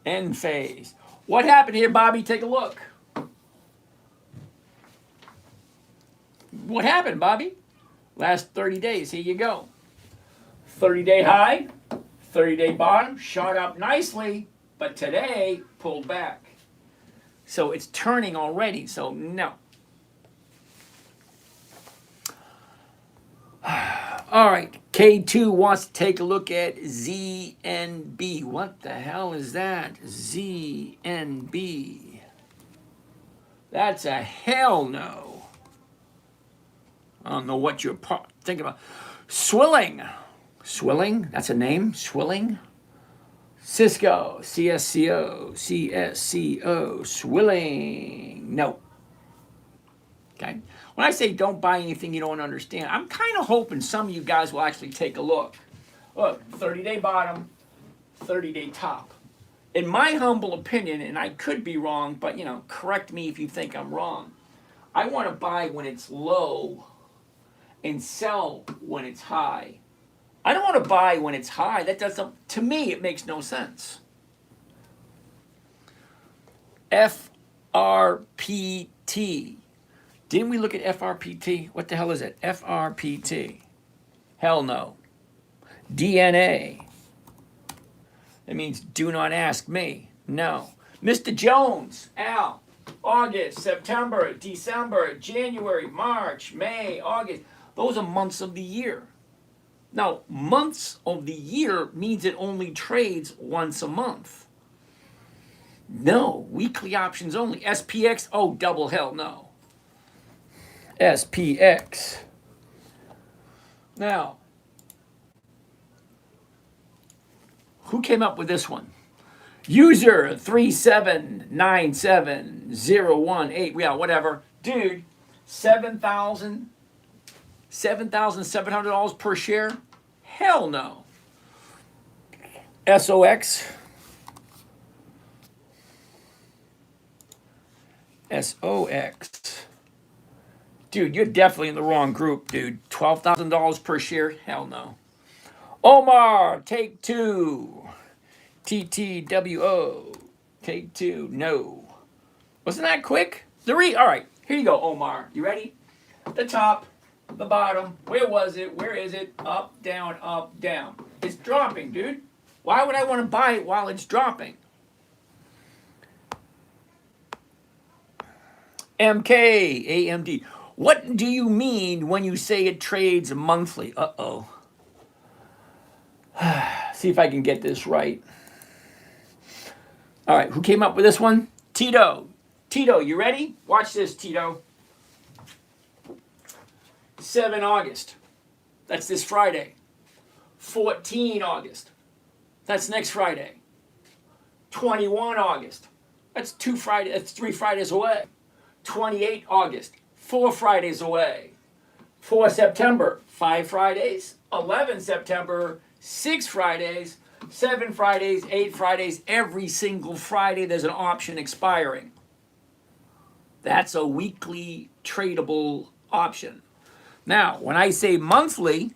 End phase. What happened here, Bobby? Take a look. What happened, Bobby? Last 30 days. Here you go. 30-day high, 30-day bottom, shot up nicely, but today pulled back. So it's turning already, so no. All right, K2 wants to take a look at ZNB. What the hell is that? ZNB. That's a hell no. I don't know what you're thinking about. Swilling. Swilling? That's a name? Swilling? Cisco. CSCO. CSCO. Swilling. No. Okay? When I say don't buy anything you don't understand, I'm kind of hoping some of you guys will actually take a look. Look, 30-day bottom, 30-day top. In my humble opinion, and I could be wrong, but, correct me if you think I'm wrong. I want to buy when it's low and sell when it's high. I don't want to buy when it's high. That doesn't, to me, it makes no sense. FRPT. Didn't we look at FRPT? What the hell is it? FRPT. Hell no. DNA. That means do not ask me. No. Mr. Jones, Al, August, September, December, January, March, May, August. Those are months of the year. Now, months of the year means it only trades once a month. No, weekly options only. SPX, oh, double hell no. SPX. Now, who came up with this one? User 3797018. Yeah, whatever. Dude, $7,700 per share? Hell no. SOX. SOX. Dude, you're definitely in the wrong group, dude. $12,000 per share? Hell no. Omar, take two. TTWO. Take two. No. Wasn't that quick? All right, here you go, Omar. You ready? The top, the bottom. Where was it? Where is it? Up, down, up, down. It's dropping, dude. Why would I want to buy it while it's dropping? MK, AMD. What do you mean when you say it trades monthly? Uh-oh. See if I can get this right. All right, who came up with this one? Tito. Tito, you ready? Watch this, Tito. 7 August. That's this Friday. 14 August. That's next Friday. 21 August. That's 3 Fridays away. 28 August. 4 Fridays away. 4 September, 5 Fridays. 11 September, 6 Fridays. 7 Fridays, 8 Fridays. Every single Friday there's an option expiring. That's a weekly tradable option. Now, when I say monthly,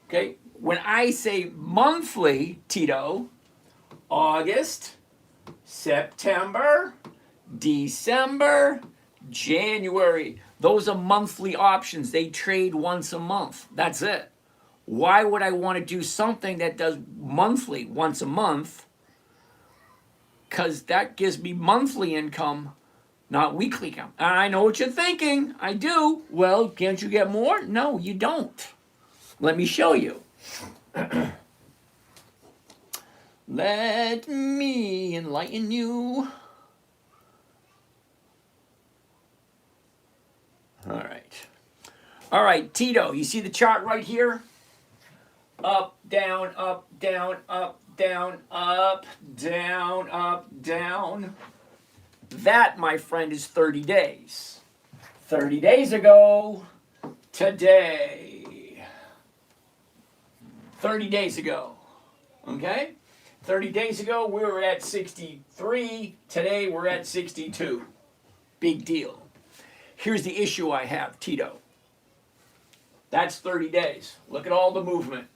okay, when I say monthly, Tito, August, September, December, January, those are monthly options. They trade once a month. That's it. Why would I want to do something that does monthly, once a month? Because that gives me monthly income, not weekly income. And I know what you're thinking. I do. Well, can't you get more? No, you don't. Let me show you. Let me enlighten you. All right. All right, Tito, you see the chart right here? Up, down, up, down, up, down, up, down, up, down. That, my friend, is 30 days. 30 days ago, today. 30 days ago, okay? 30 days ago, we were at 63. Today, we're at 62. Big deal. Here's the issue I have, Tito. That's 30 days. Look at all the movement.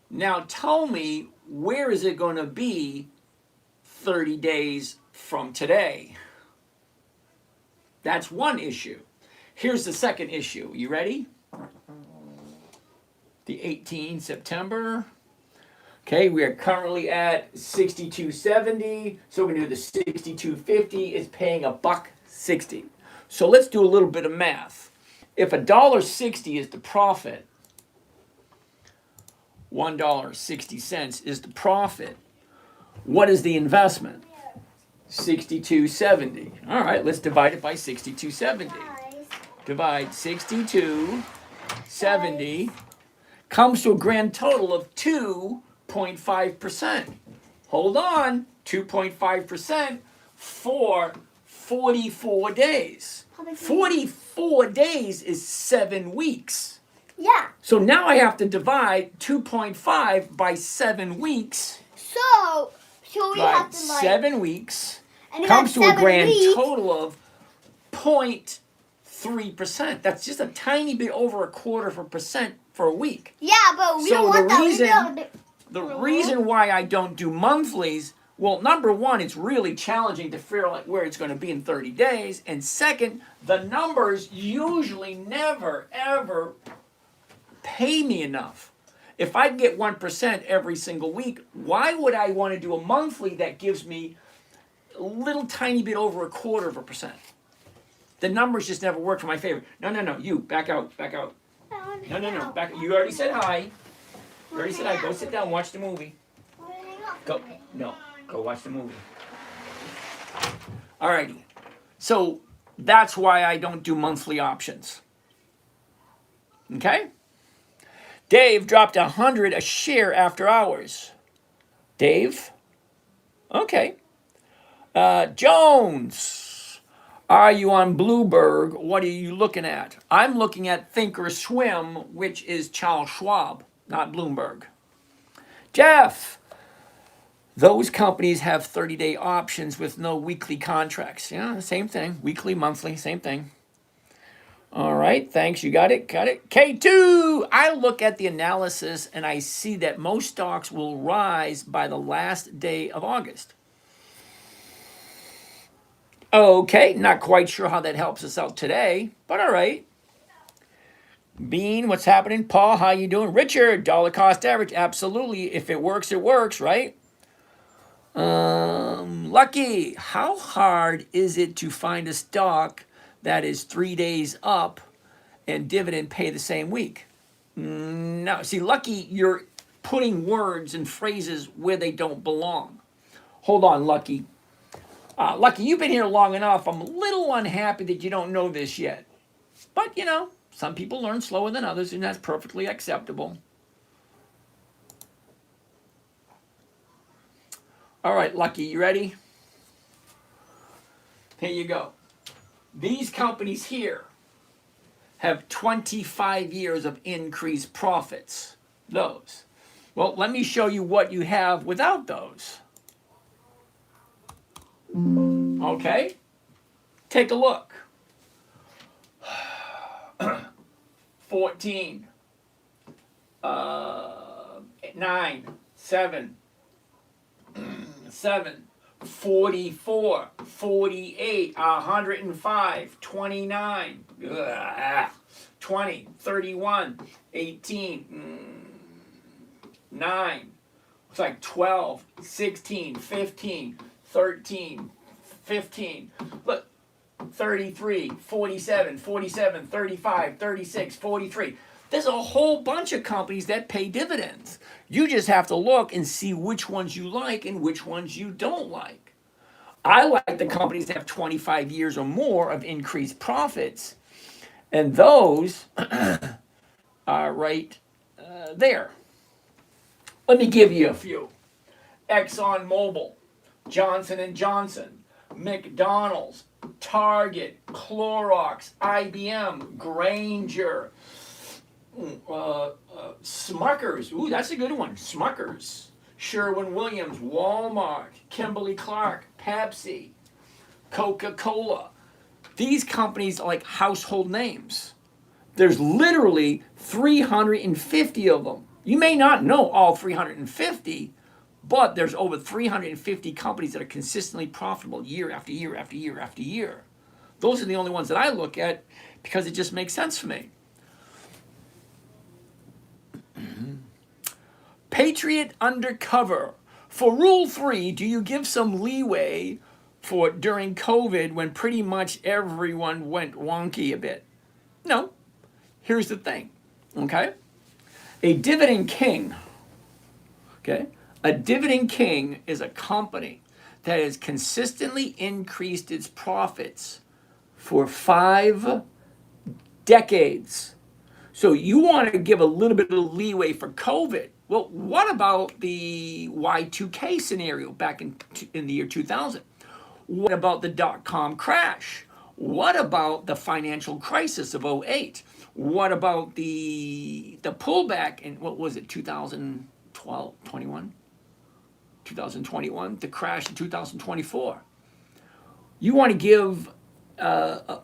Now tell me, where is it going to be 30 days from today? That's one issue. Here's the second issue. You ready? The 18th September. Okay, we are currently at 62.70. So we're going to do the 62.50 is paying $1.60. So let's do a little bit of math. If $1.60 is the profit, $1.60 is the profit, what is the investment? 62.70. All right, let's divide it by 62.70. Divide 62.70 comes to a grand total of 2.5%. Hold on, 2.5% for 44 days. 44 days is 7 weeks. Yeah. So now I have to divide 2.5 by 7 weeks. So we By have to like 7 weeks and then comes that to a 7 grand weeks- total of 0.3%. That's just a tiny bit over a quarter of a percent for a week. Yeah, but we So don't want the that. reason- The reason why I don't do monthlies, well, number one, it's really challenging to figure out where it's going to be in 30 days. And second, the numbers usually never, ever pay me enough. If I get 1% every single week, why would I want to do a monthly that gives me a little tiny bit over a quarter of a percent? The numbers just never work for my favor. No, you, back out. No, back. You already said hi. You already said hi. Go sit down, watch the movie. Go watch the movie. Alrighty. So that's why I don't do monthly options. Okay? Dave dropped 100 a share after hours. Dave? Okay. Jones, are you on Bloomberg? What are you looking at? I'm looking at Thinkorswim, which is Charles Schwab, not Bloomberg. Jeff, those companies have 30-day options with no weekly contracts. Yeah, same thing. Weekly, monthly, same thing. All right, thanks. You got it. K2, I look at the analysis and I see that most stocks will rise by the last day of August. Okay, not quite sure how that helps us out today, but all right. Bean, what's happening? Paul, how you doing? Richard, dollar cost average. Absolutely. If it works, right? Lucky, how hard is it to find a stock that is 3 days up and dividend pay the same week? No. See, Lucky, you're putting words and phrases where they don't belong. Hold on, Lucky. Lucky, you've been here long enough. I'm a little unhappy that you don't know this yet. But, Some people learn slower than others, and that's perfectly acceptable. All right, Lucky, you ready? Here you go. These companies here have 25 years of increased profits. Those. Well, let me show you what you have without those. Okay? Take a look. 14, 9, 7, 44, 48, 105, 29, 20, 31, 18, 9. It's like 12, 16, 15, 13, 15. Look, 33, 47, 47, 35, 36, 43. There's a whole bunch of companies that pay dividends. You just have to look and see which ones you like and which ones you don't like. I like the companies that have 25 years or more of increased profits, and those are right there. Let me give you a few. ExxonMobil, Johnson & Johnson, McDonald's, Target, Clorox, IBM, Grainger, Smuckers. Ooh, that's a good one. Smuckers, Sherwin-Williams, Walmart, Kimberly-Clark, Pepsi, Coca-Cola. These companies are like household names. There's literally 350 of them. You may not know all 350, but there's over 350 companies that are consistently profitable year after year after year after year. Those are the only ones that I look at because it just makes sense for me. Patriot Undercover. For Rule 3, do you give some leeway for during COVID when pretty much everyone went wonky a bit? No. Here's the thing, okay? A dividend king, okay? A dividend king is a company that has consistently increased its profits for 5 decades. So you want to give a little bit of leeway for COVID. Well, what about the Y2K scenario back in the year 2000? What about the dot-com crash? What about the financial crisis of 08? What about the pullback in, what was it, 2012, 21? 2021, the crash in 2024. You want to give a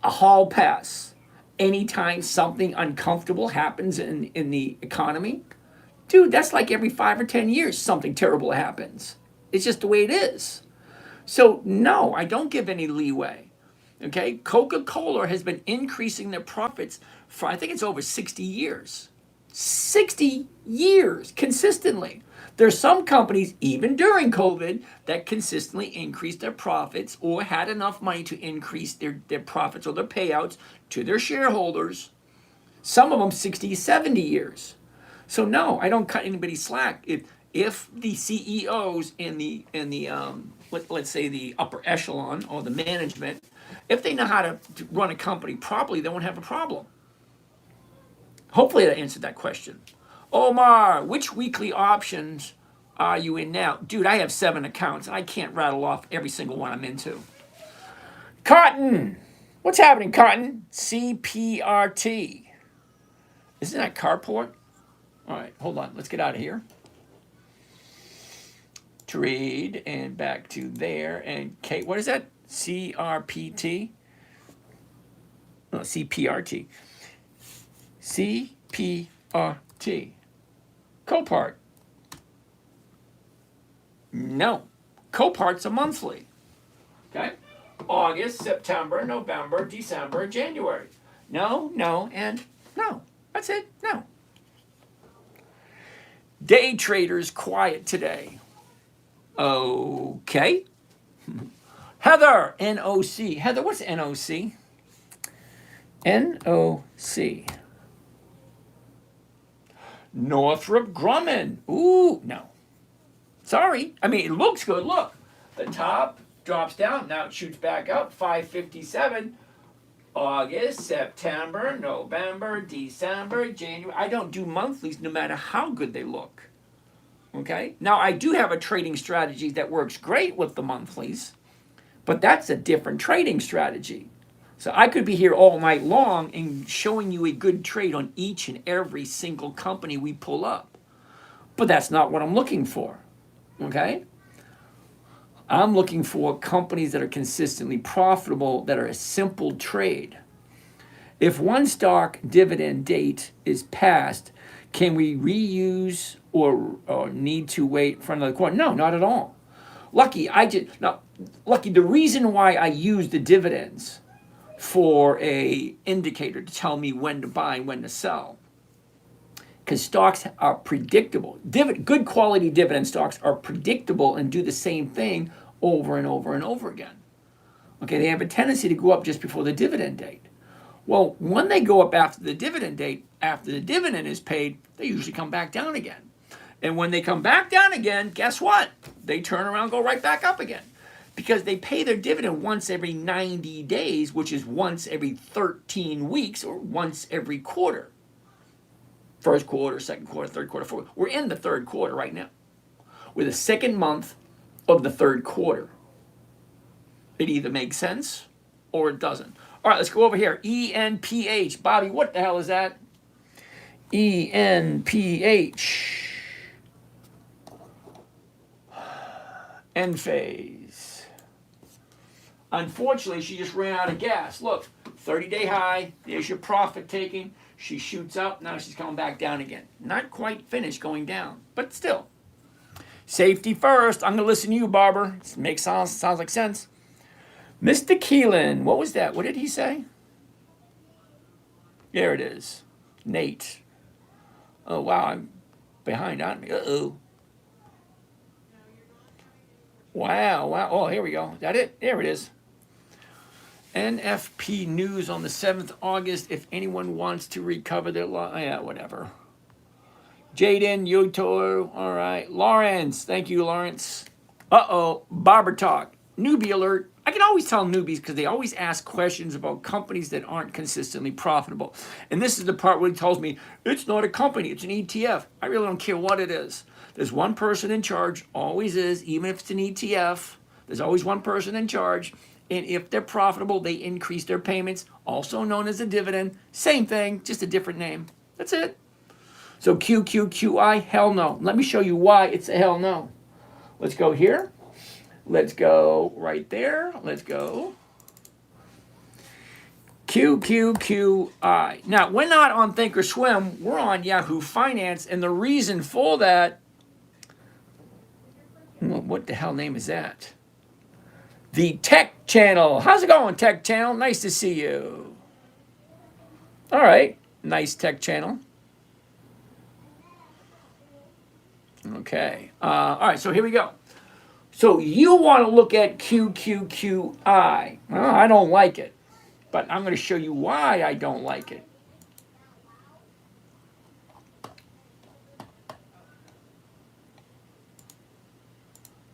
hall pass anytime something uncomfortable happens in the economy? Dude, that's like every 5 or 10 years something terrible happens. It's just the way it is. So no, I don't give any leeway. Okay, Coca-Cola has been increasing their profits for, I think it's over 60 years. 60 years consistently. There's some companies, even during COVID, that consistently increased their profits or had enough money to increase their profits or their payouts to their shareholders. Some of them 60, 70 years. So no, I don't cut anybody slack. If the CEOs in the let's say the upper echelon or the management, if they know how to run a company properly, they won't have a problem. Hopefully that answered that question. Omar, which weekly options are you in now? Dude, I have 7 accounts and I can't rattle off every single one I'm into. Cotton, what's happening, Cotton? CPRT. Isn't that carport? All right, hold on. Let's get out of here. Trade and back to there. And Kate, what is that? CRPT? No, CPRT. CPRT. Copart. No. Copart's a monthly. Okay? August, September, November, December, January. No, no, and no. That's it. No. Day traders quiet today. Okay. Heather, NOC. Heather, what's NOC? NOC. Northrop Grumman. Ooh, no. Sorry. I mean, it looks good. Look. The top drops down. Now it shoots back up. 557. August, September, November, December, January. I don't do monthlies no matter how good they look. Okay? Now, I do have a trading strategy that works great with the monthlies, but that's a different trading strategy. So I could be here all night long and showing you a good trade on each and every single company we pull up. But that's not what I'm looking for. Okay? I'm looking for companies that are consistently profitable, that are a simple trade. If one stock dividend date is passed, can we reuse or need to wait for another quarter? No, not at all. Lucky, the reason why I use the dividends for a indicator to tell me when to buy and when to sell, because stocks are predictable. Good quality dividend stocks are predictable and do the same thing over and over and over again. Okay, they have a tendency to go up just before the dividend date. Well, when they go up after the dividend date, after the dividend is paid, they usually come back down again. And when they come back down again, guess what? They turn around, go right back up again. Because they pay their dividend once every 90 days, which is once every 13 weeks or once every quarter. First quarter, second quarter, third quarter, fourth. We're in the third quarter right now. We're the second month of the third quarter. It either makes sense or it doesn't. All right, let's go over here. ENPH. Bobby, what the hell is that? ENPH. End phase. Unfortunately, she just ran out of gas. Look, 30-day high. There's your profit taking. She shoots up. Now she's coming back down again. Not quite finished going down, but still. Safety first. I'm going to listen to you, Barber. Sounds like sense. Mr. Keelan, what was that? What did he say? There it is. Nate. Oh, wow, I'm behind on me. Uh-oh. Wow. Oh, here we go. Is that it? There it is. NFP news on the 7th August. If anyone wants to recover their yeah, whatever. Jaden, Yotor, all right. Lawrence, thank you, Lawrence. Uh-oh, Barber talk. Newbie alert. I can always tell newbies because they always ask questions about companies that aren't consistently profitable. And this is the part where he tells me, it's not a company, it's an ETF. I really don't care what it is. There's one person in charge, always is, even if it's an ETF. There's always one person in charge. And if they're profitable, they increase their payments, also known as a dividend. Same thing, just a different name. That's it. So QQQI, hell no. Let me show you why it's a hell no. Let's go here. Let's go right there. Let's go. QQQI. Now, we're not on Thinkorswim. We're on Yahoo Finance. And the reason for that, what the hell name is that? The Tech Channel. How's it going, Tech Channel? Nice to see you. All right. Nice Tech Channel. Okay. All right, so here we go. So you want to look at QQQI. Well, I don't like it, but I'm going to show you why I don't like it.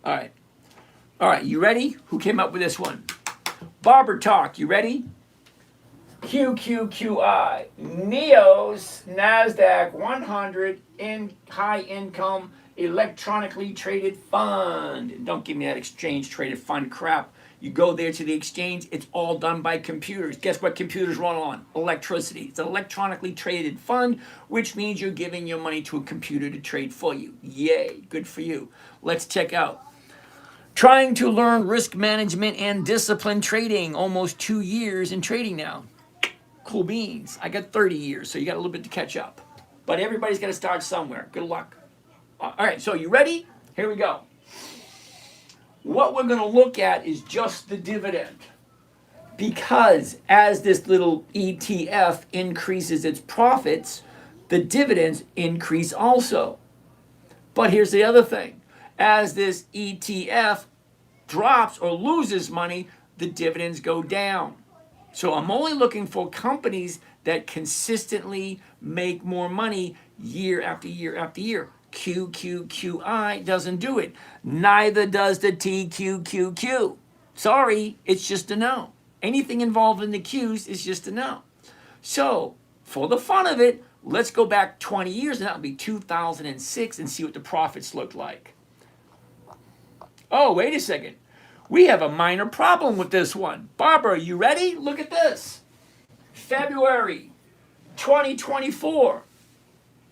All right, you ready? Who came up with this one? Barber Talk, you ready? QQQI, NEOS NASDAQ 100 in high income electronically traded fund. Don't give me that exchange traded fund crap. You go there to the exchange, it's all done by computers. Guess what computers run on? Electricity. It's an electronically traded fund, which means you're giving your money to a computer to trade for you. Yay, good for you. Let's check out. Trying to learn risk management and disciplined trading. Almost 2 years in trading now. Cool beans. I got 30 years, so you got a little bit to catch up. But everybody's got to start somewhere. Good luck. All right, so you ready? Here we go. What we're going to look at is just the dividend. Because as this little ETF increases its profits, the dividends increase also. But here's the other thing. As this ETF drops or loses money, the dividends go down. So I'm only looking for companies that consistently make more money year after year after year. QQQI doesn't do it. Neither does the TQQQ. Sorry, it's just a no. Anything involved in the Qs is just a no. So, for the fun of it, let's go back 20 years, and that would be 2006, and see what the profits looked like. Oh, wait a second. We have a minor problem with this one. Barbara, you ready? Look at this. February 2024.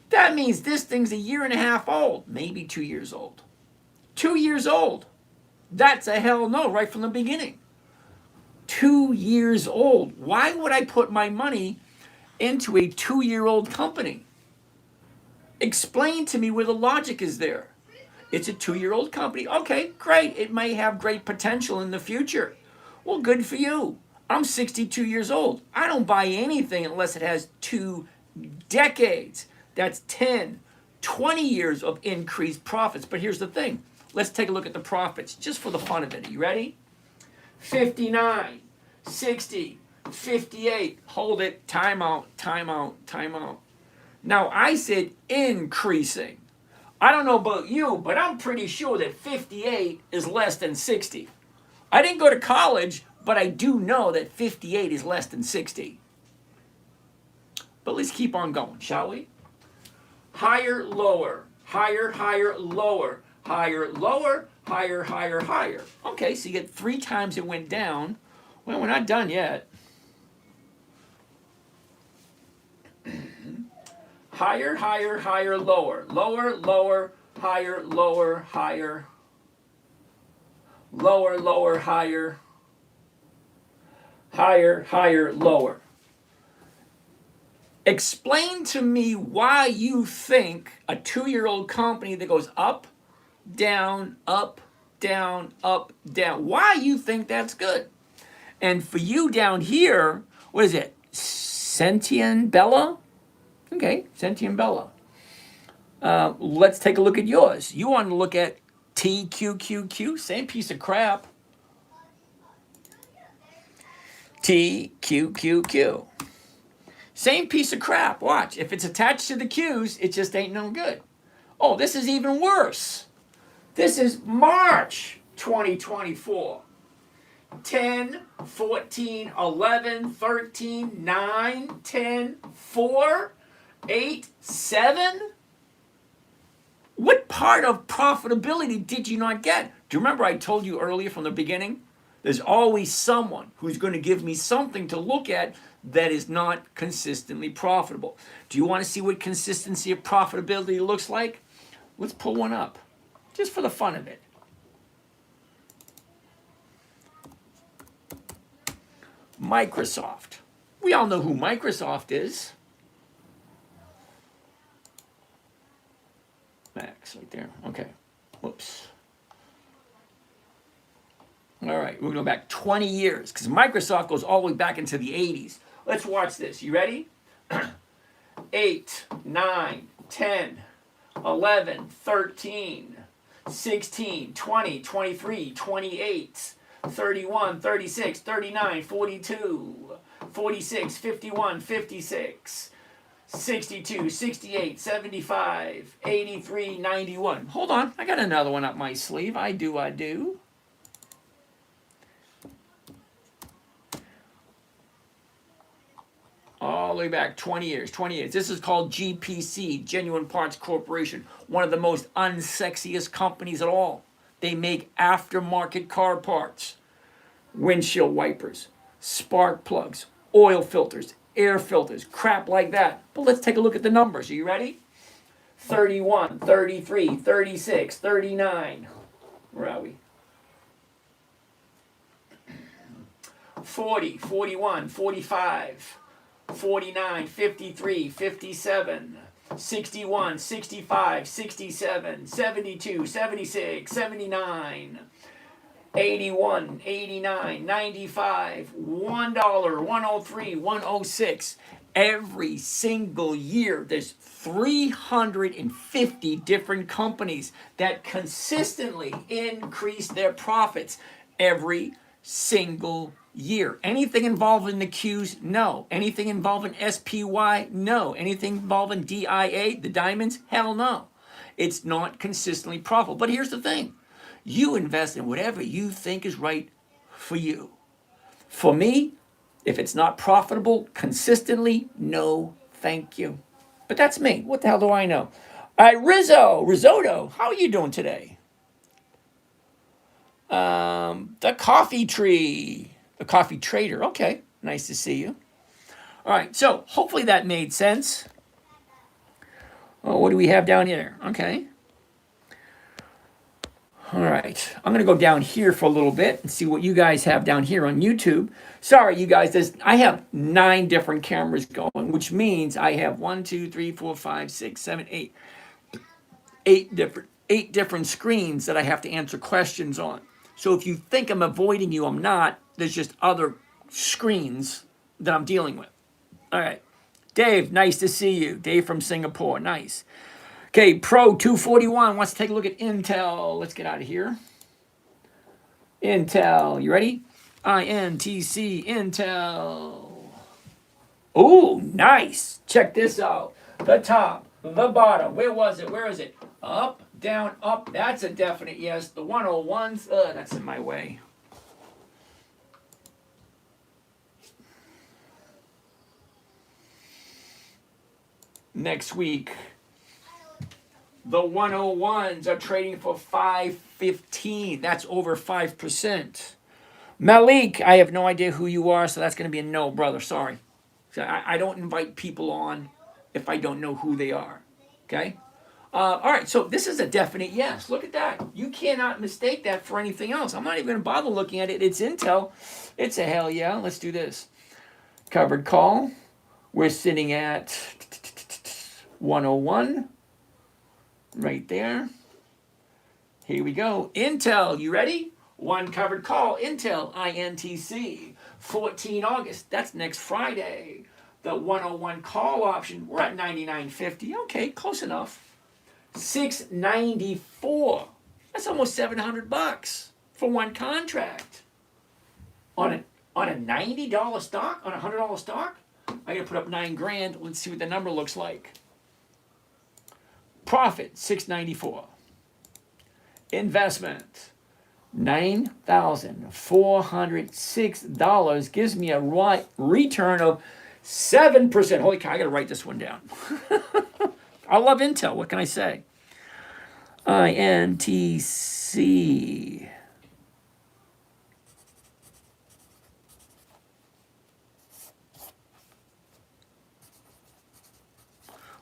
That means this thing's a year and a half old, maybe 2 years old. 2 years old. That's a hell no right from the beginning. 2 years old. Why would I put my money into a 2-year-old company? Explain to me where the logic is there. It's a 2-year-old company. Okay, great. It may have great potential in the future. Well, good for you. I'm 62 years old. I don't buy anything unless it has 2 decades. That's 10, 20 years of increased profits. But here's the thing. Let's take a look at the profits just for the fun of it. Are you ready? 59, 60, 58. Hold it. Time out, time out, time out. Now, I said increasing. I don't know about you, but I'm pretty sure that 58 is less than 60. I didn't go to college, but I do know that 58 is less than 60. But let's keep on going, shall we? Higher, lower, higher, higher, lower, higher, lower, higher, higher, higher. Okay, so you get 3 times it went down. Well, we're not done yet. Higher, higher, higher, lower, lower, lower, higher, lower, higher, lower, lower, higher, higher, higher, lower. Explain to me why you think a 2-year-old company that goes up, down, up, down, up, down, why you think that's good. And for you down here, what is it? Sentient Bella? Okay, Sentient Bella. Let's take a look at yours. You want to look at TQQQ, same piece of crap. TQQQ. Same piece of crap. Watch. If it's attached to the Qs, it just ain't no good. Oh, this is even worse. This is March 2024. 10, 14, 11, 13, 9, 10, 4, 8, 7? What part of profitability did you not get? Do you remember I told you earlier from the beginning? There's always someone who's going to give me something to look at that is not consistently profitable. Do you want to see what consistency of profitability looks like? Let's pull one up, just for the fun of it. Microsoft. We all know who Microsoft is. Max, right there. Okay. Whoops. All right, we're going to go back 20 years because Microsoft goes all the way back into the 80s. Let's watch this. You ready? 8, 9, 10, 11, 13, 16, 20, 23, 28, 31, 36, 39, 42, 46, 51, 56, 62, 68, 75, 83, 91. Hold on, I got another one up my sleeve. I do. All the way back 20 years. This is called GPC, Genuine Parts Corporation, one of the most unsexiest companies at all. They make aftermarket car parts, windshield wipers, spark plugs, oil filters, air filters, crap like that. But let's take a look at the numbers. Are you ready? 31, 33, 36, 39. Where are we? 40, 41, 45. 49, 53, 57, 61, 65, 67, 72, 76, 79, 81, 89, 95, $1, 103, 106. Every single year, there's 350 different companies that consistently increase their profits every single year. Anything involving the Qs? No. Anything involving SPY? No. Anything involving DIA, the diamonds? Hell no. It's not consistently profitable. But here's the thing. You invest in whatever you think is right for you. For me, if it's not profitable consistently, no, thank you. But that's me. What the hell do I know? All right, Risotto, how are you doing today? The Coffee Tree, the Coffee Trader. Okay, nice to see you. All right, so hopefully that made sense. Oh, what do we have down here? Okay. All right, I'm gonna go down here for a little bit and see what you guys have down here on YouTube. Sorry, you guys, I have 9 different cameras going, which means I have 1, 2, 3, 4, 5, 6, 7, 8, 8 different screens that I have to answer questions on. So if you think I'm avoiding you, I'm not. There's just other screens that I'm dealing with. All right, Dave, nice to see you. Dave from Singapore, nice. Okay, Pro 241 wants to take a look at Intel. Let's get out of here. Intel, you ready? INTC, Intel. Oh, nice. Check this out. The top, the bottom. Where was it? Where is it? Up, down, up. That's a definite yes. The 101s, that's in my way. Next week, the 101s are trading for 515. That's over 5%. Malik, I have no idea who you are, so that's going to be a no, brother. Sorry. I don't invite people on if I don't know who they are. Okay? All right, so this is a definite yes. Look at that. You cannot mistake that for anything else. I'm not even going to bother looking at it. It's Intel. It's a hell yeah. Let's do this. Covered call. We're sitting at 101. Right there. Here we go. Intel, you ready? One covered call. Intel, INTC. 14 August. That's next Friday. The 101 call option. We're at 99.50. Okay, close enough. 694. That's almost $700 for one contract. On a $90 stock, on a $100 stock, I gotta put up $9,000. Let's see what the number looks like. Profit, $694. Investment, $9,406 gives me a return of 7%. Holy cow, I gotta write this one down. I love Intel, what can I say? INTC.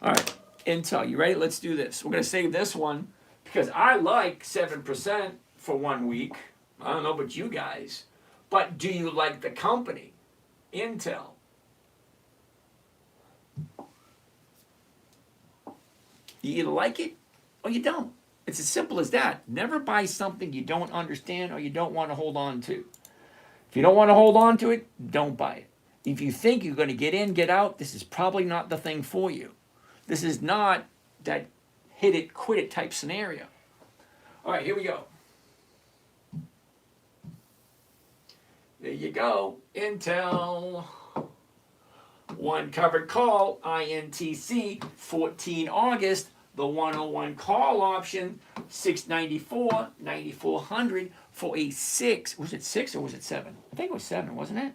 All right, Intel, you ready? Let's do this. We're going to save this one because I like 7% for 1 week. I don't know about you guys, but do you like the company, Intel? You either like it or you don't. It's as simple as that. Never buy something you don't understand or you don't want to hold on to. If you don't want to hold on to it, don't buy it. If you think you're going to get in, get out, this is probably not the thing for you. This is not that hit it, quit it type scenario. All right, here we go. There you go. Intel. One covered call, INTC, 14 August. The 101 call option, 694, 9400 for a 6. Was it 6 or was it 7? I think it was 7, wasn't it?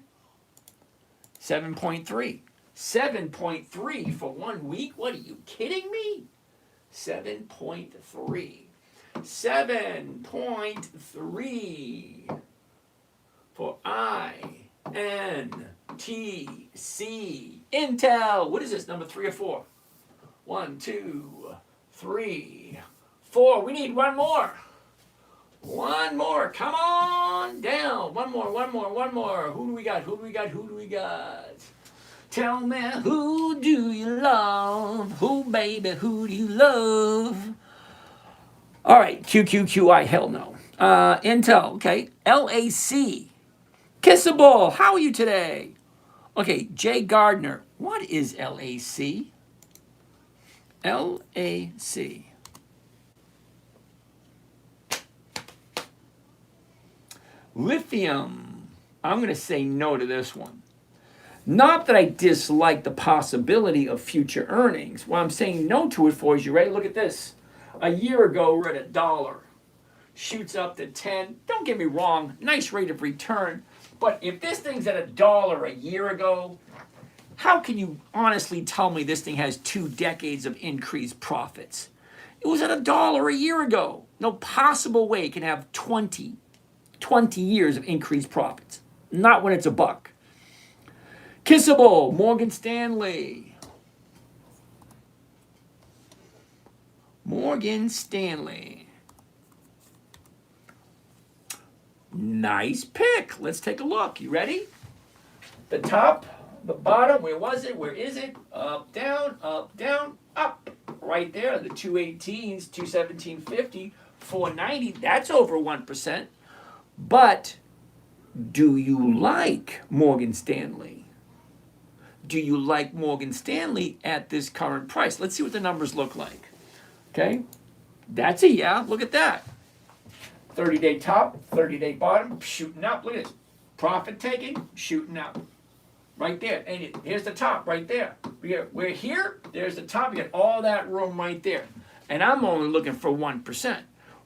7.3. 7.3 for 1 week? What are you kidding me? 7.3. 7.3 for INTC. Intel. What is this, number 3 or 4? 1, 2, 3, 4. We need one more. One more. Come on down. One more. Who do we got? Tell me, who do you love? Who, baby, who do you love? All right, QQQI, hell no. Intel, okay. LAC. Kissable, how are you today? Okay, Jay Gardner. What is LAC? LAC. Lithium. I'm going to say no to this one. Not that I dislike the possibility of future earnings. What I'm saying no to it for is, you ready? Look at this. A year ago, we're at $1. Shoots up to 10. Don't get me wrong, nice rate of return. But if this thing's at $1 a year ago, how can you honestly tell me this thing has 2 decades of increased profits? It was at $1 a year ago. No possible way it can have 20 years of increased profits. Not when it's $1. Kissable, Morgan Stanley. Morgan Stanley. Nice pick. Let's take a look. You ready? The top, the bottom, where was it? Where is it? Up, down, up. Right there, the 218s, 217.50, 490. That's over 1%. But do you like Morgan Stanley? Do you like Morgan Stanley at this current price? Let's see what the numbers look like. Okay? That's a yeah. Look at that. 30-day top, 30-day bottom, shooting up. Look at this. Profit taking, shooting up. Right there. And here's the top right there. We're here. There's the top. You got all that room right there. And I'm only looking for 1%.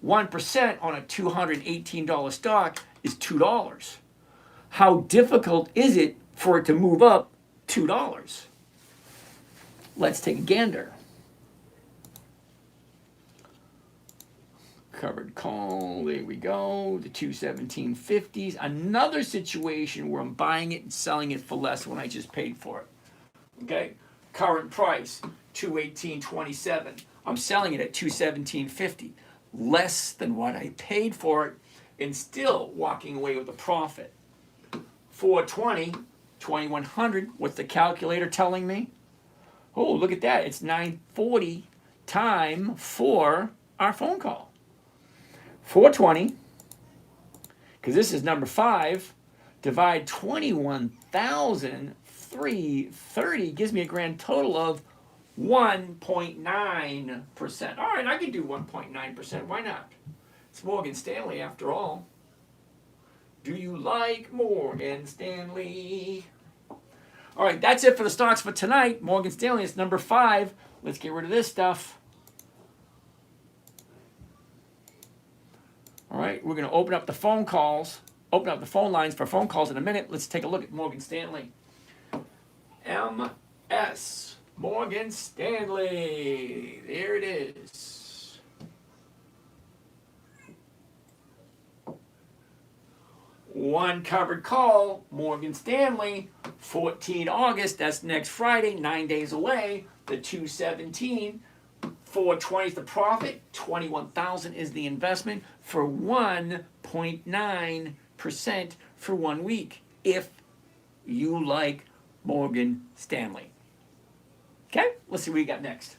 1% on a $218 stock is $2. How difficult is it for it to move up $2? Let's take a gander. Covered call, there we go, the 217.50s. Another situation where I'm buying it and selling it for less when I just paid for it. Okay, current price, 218.27. I'm selling it at 217.50, less than what I paid for it, and still walking away with a profit. 420, 2100, what's the calculator telling me? Oh, look at that, it's 9:40 time for our phone call. 420, because this is number 5, divide 21,330 gives me a grand total of 1.9%. All right, I can do 1.9%. Why not? It's Morgan Stanley after all. Do you like Morgan Stanley? All right, that's it for the stocks for tonight. Morgan Stanley is number 5. Let's get rid of this stuff. All right, we're going to open up the phone calls, open up the phone lines for phone calls in a minute. Let's take a look at Morgan Stanley. MS, Morgan Stanley. There it is. One covered call, Morgan Stanley, 14 August. That's next Friday, 9 days away. The 217. 420 is the profit, 21,000 is the investment for 1.9% for 1 week if you like Morgan Stanley. Okay, let's see what we got next.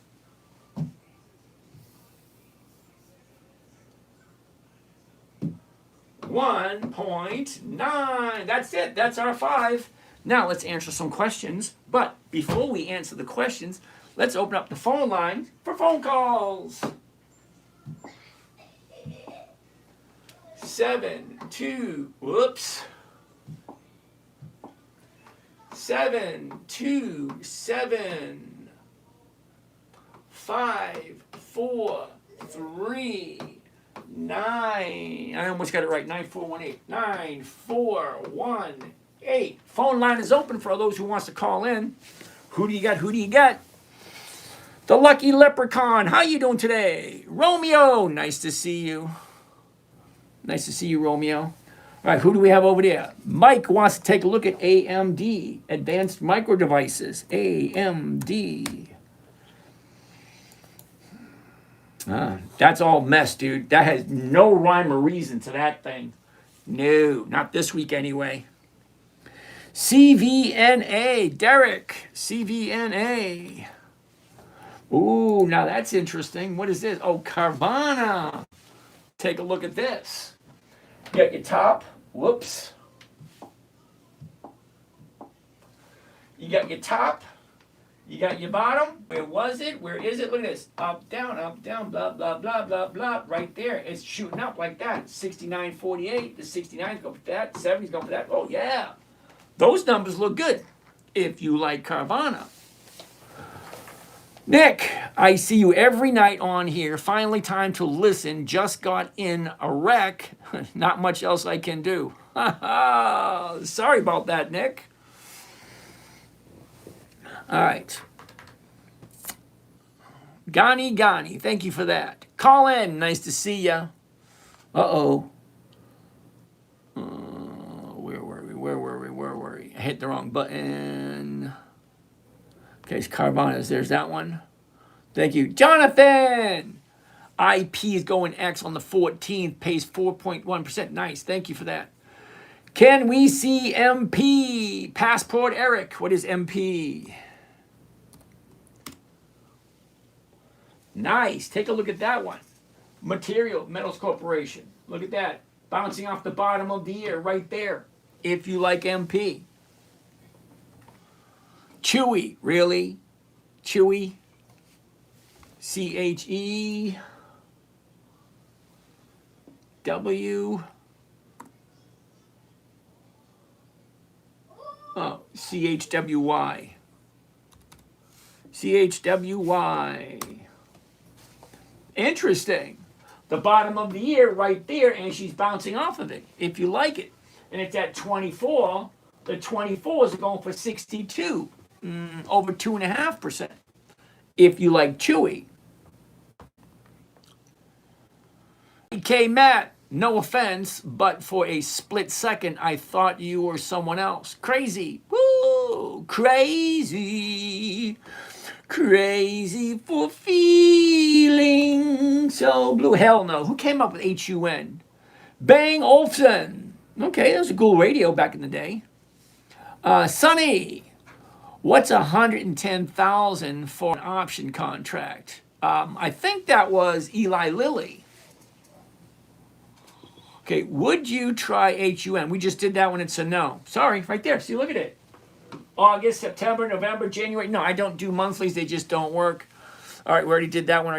$1.9. That's it. That's our 5. Now let's answer some questions. But before we answer the questions, let's open up the phone line for phone calls. 727 543 9. I almost got it right. 9418 9418. Phone line is open for those who wants to call in. Who do you got? Who do you got? The Lucky Leprechaun, how you doing today? Romeo, nice to see you. Nice to see you, Romeo. All right, who do we have over there? Mike wants to take a look at AMD, Advanced Micro Devices, AMD. That's all mess, dude. That has no rhyme or reason to that thing. No, not this week anyway. CVNA, Derek, CVNA. Ooh, now that's interesting. What is this? Oh, Carvana. Take a look at this. You got your top. Whoops. You got your top. You got your bottom. Where was it? Where is it? Look at this. Up, down, blah, blah, blah, blah, blah. Right there. It's shooting up like that. 69.48. The 69's going for that. 70's going for that. Oh, yeah. Those numbers look good if you like Carvana. Nick, I see you every night on here. Finally time to listen. Just got in a wreck. Not much else I can do. Sorry about that, Nick. All right. Gani, thank you for that. Call in, nice to see ya. Uh-oh. Where were we? I hit the wrong button. Okay, it's Carvanas, there's that one. Thank you. Jonathan! IP is going X on the 14th, pays 4.1%. Nice, thank you for that. Can we see MP? Passport Eric, what is MP? Nice, take a look at that one. Material Metals Corporation, look at that. Bouncing off the bottom of the year right there, if you like MP. Chewy, really? Chewy? CHEW. Oh, CHWY. CHWY. Interesting. The bottom of the year right there, and she's bouncing off of it, if you like it. And it's at 24. The 24s are going for 62, over 2.5%, if you like Chewy. Okay, Matt, no offense, but for a split second, I thought you were someone else. Crazy. Woo! Crazy. Crazy for feeling so blue. Hell no. Who came up with HUN? Bang Olufsen. Okay, that was a cool radio back in the day. Sonny, what's 110,000 for an option contract? I think that was Eli Lilly. Okay, would you try HUN? We just did that one. It's a no. Sorry, right there. See, look at it. August, September, November, January. No, I don't do monthlies. They just don't work. All right, we already did that one.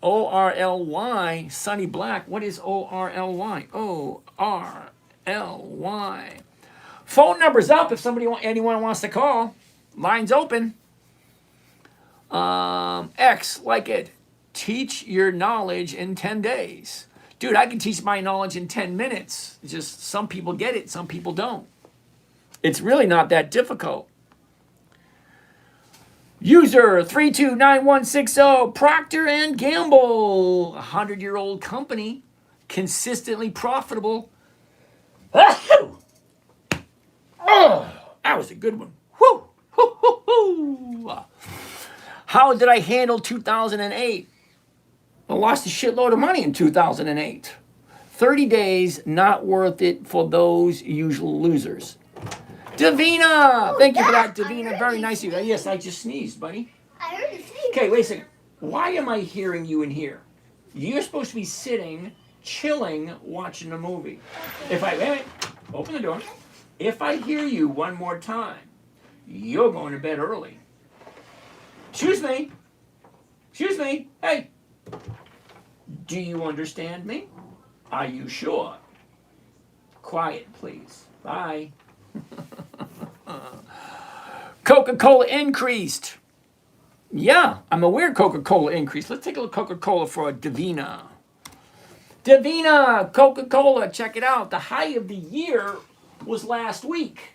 ORLY, Sunny Black. What is ORLY? ORLY. Phone number's up if anyone wants to call. Line's open. X, like it. Teach your knowledge in 10 days. Dude, I can teach my knowledge in 10 minutes. It's just some people get it, some people don't. It's really not that difficult. User 329160, Procter & Gamble, a 100-year-old company, consistently profitable. Oh, that was a good one. Woo, woo, woo, woo. How did I handle 2008? I lost a shitload of money in 2008. 30 days, not worth it for those usual losers. Davina! Thank you for that, Davina. Very nice of you. Yes, I just sneezed, buddy. I heard you sneeze. Okay, wait a second. Why am I hearing you in here? You're supposed to be sitting, chilling, watching a movie. If I, wait, open the door. If I hear you one more time, you're going to bed early. Excuse me. Excuse me. Hey. Do you understand me? Are you sure? Quiet, please. Bye. Coca-Cola increased. Yeah, I'm aware Coca-Cola increased. Let's take a look at Coca-Cola for Davina. Davina, Coca-Cola, check it out. The high of the year was last week.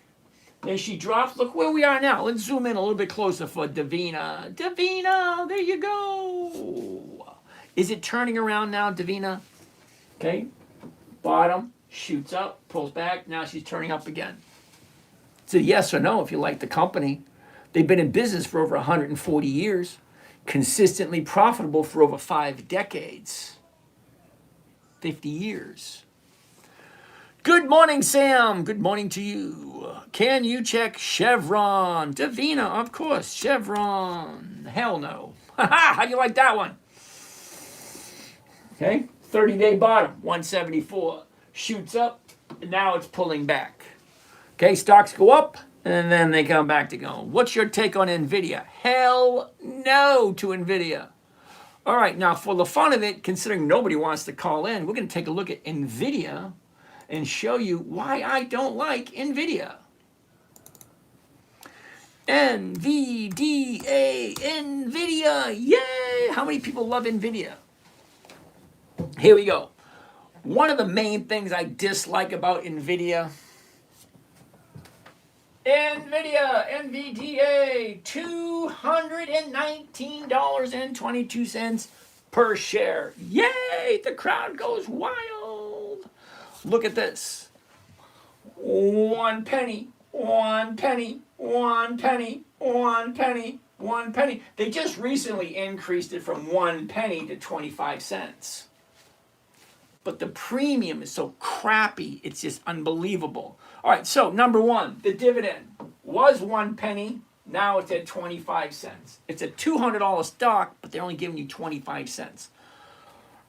Then she dropped. Look where we are now. Let's zoom in a little bit closer for Davina. Davina, there you go. Is it turning around now, Davina? Okay. Bottom, shoots up, pulls back. Now she's turning up again. It's a yes or no if you like the company. They've been in business for over 140 years, consistently profitable for over 5 decades. 50 years. Good morning, Sam. Good morning to you. Can you check Chevron? Davina, of course. Chevron. Hell no. How do you like that one? Okay. 30-day bottom, 174. Shoots up, and now it's pulling back. Okay, stocks go up, and then they come back to go. What's your take on NVIDIA? Hell no to NVIDIA. All right, now for the fun of it, considering nobody wants to call in, we're going to take a look at NVIDIA and show you why I don't like NVIDIA. NVDA, NVIDIA, yay! How many people love NVIDIA? Here we go. One of the main things I dislike about NVIDIA NVIDIA, NVDA, $219.22 per share. Yay! The crowd goes wild. Look at this. 1 penny, 1 penny, 1 penny, 1 penny, 1 penny. They just recently increased it from 1 penny to 25 cents. But the premium is so crappy, it's just unbelievable. All right, so number one, the dividend was 1 penny. Now it's at 25 cents. It's a $200 stock, but they're only giving you 25 cents.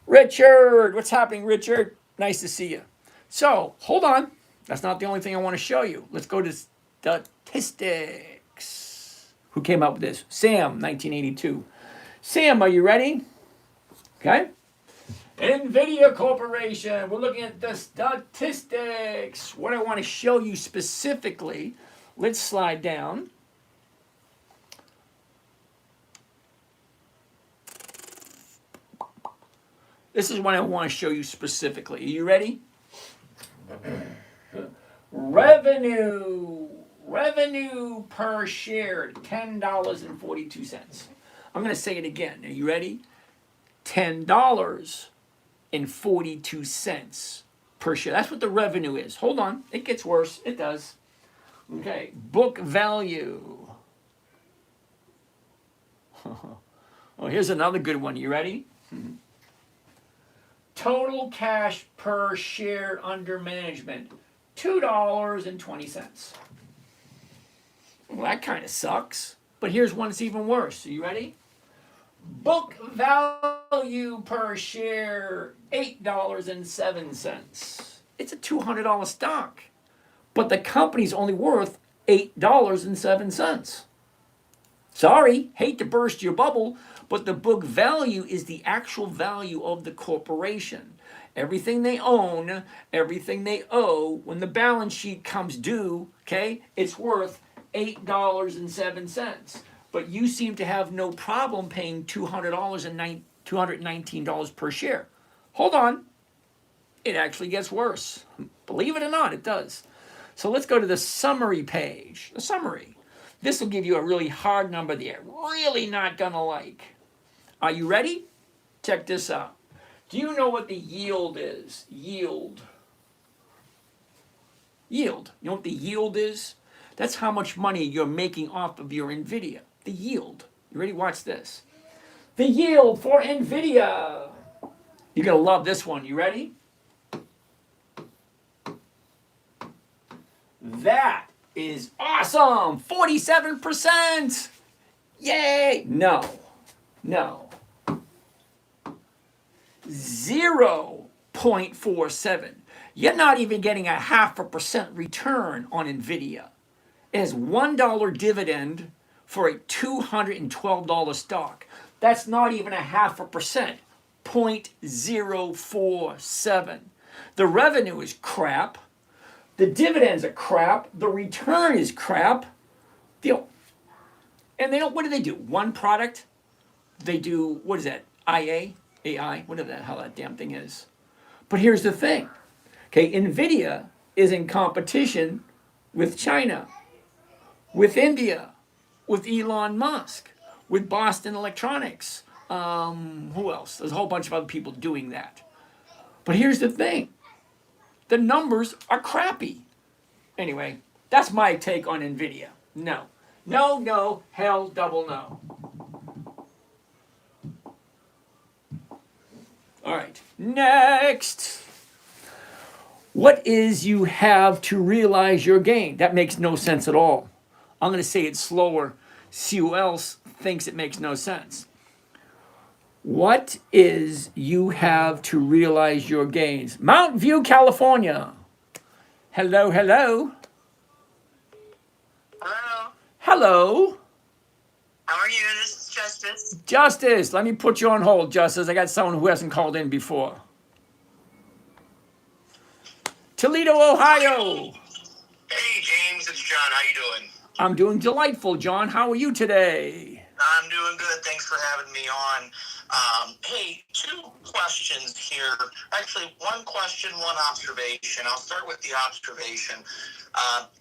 Richard, what's happening, Richard? Nice to see you. So, hold on. That's not the only thing I want to show you. Let's go to statistics. Who came up with this? Sam, 1982. Sam, are you ready? Okay. NVIDIA Corporation. We're looking at the statistics. What I want to show you specifically, let's slide down. This is what I want to show you specifically. Are you ready? Revenue per share, $10.42. I'm going to say it again. Are you ready? $10.42 per share. That's what the revenue is. Hold on. It gets worse. It does. Okay. Book value. Oh, here's another good one. You ready? Total cash per share under management, $2.20. Well, that kind of sucks. But here's one that's even worse. Are you ready? Book value per share, $8.07. It's a $200 stock. But the company's only worth $8.07. Sorry, hate to burst your bubble, but the book value is the actual value of the corporation. Everything they own, everything they owe, when the balance sheet comes due, okay, it's worth $8.07. But you seem to have no problem paying $219 per share. Hold on. It actually gets worse. Believe it or not, it does. So let's go to the summary page. The summary. This will give you a really hard number that you're really not going to like. Are you ready? Check this out. Do you know what the yield is? Yield. Yield. You know what the yield is? That's how much money you're making off of your NVIDIA. The yield. You ready? Watch this. The yield for NVIDIA. You're going to love this one. You ready? That is awesome. 47%. Yay. No. 0.47. You're not even getting a 0.5% return on NVIDIA. It has $1 dividend for a $212 stock. That's not even a 0.5%. 0.047. The revenue is crap. The dividends are crap. The return is crap. And they don't. What do? One product. They do, what is that? AI, whatever the hell that damn thing is. But here's the thing. Okay, NVIDIA is in competition with China, with India, with Elon Musk, with Boston Electronics. Who else? There's a whole bunch of other people doing that. But here's the thing. The numbers are crappy. Anyway, that's my take on NVIDIA. No, hell double no. All right, next. What is you have to realize your gain? That makes no sense at all. I'm going to say it slower. See who else thinks it makes no sense. What is you have to realize your gains? Mount View, California. Hello. Hello. Hello. How are you? This is Justice. Justice, let me put you on hold, Justice. I got someone who hasn't called in before. Toledo, Ohio. Hey, James. It's John. How you doing? I'm doing delightful, John. How are you today? I'm doing good. Thanks for having me on. Hey, two questions here. Actually, one question, one observation. I'll start with the observation.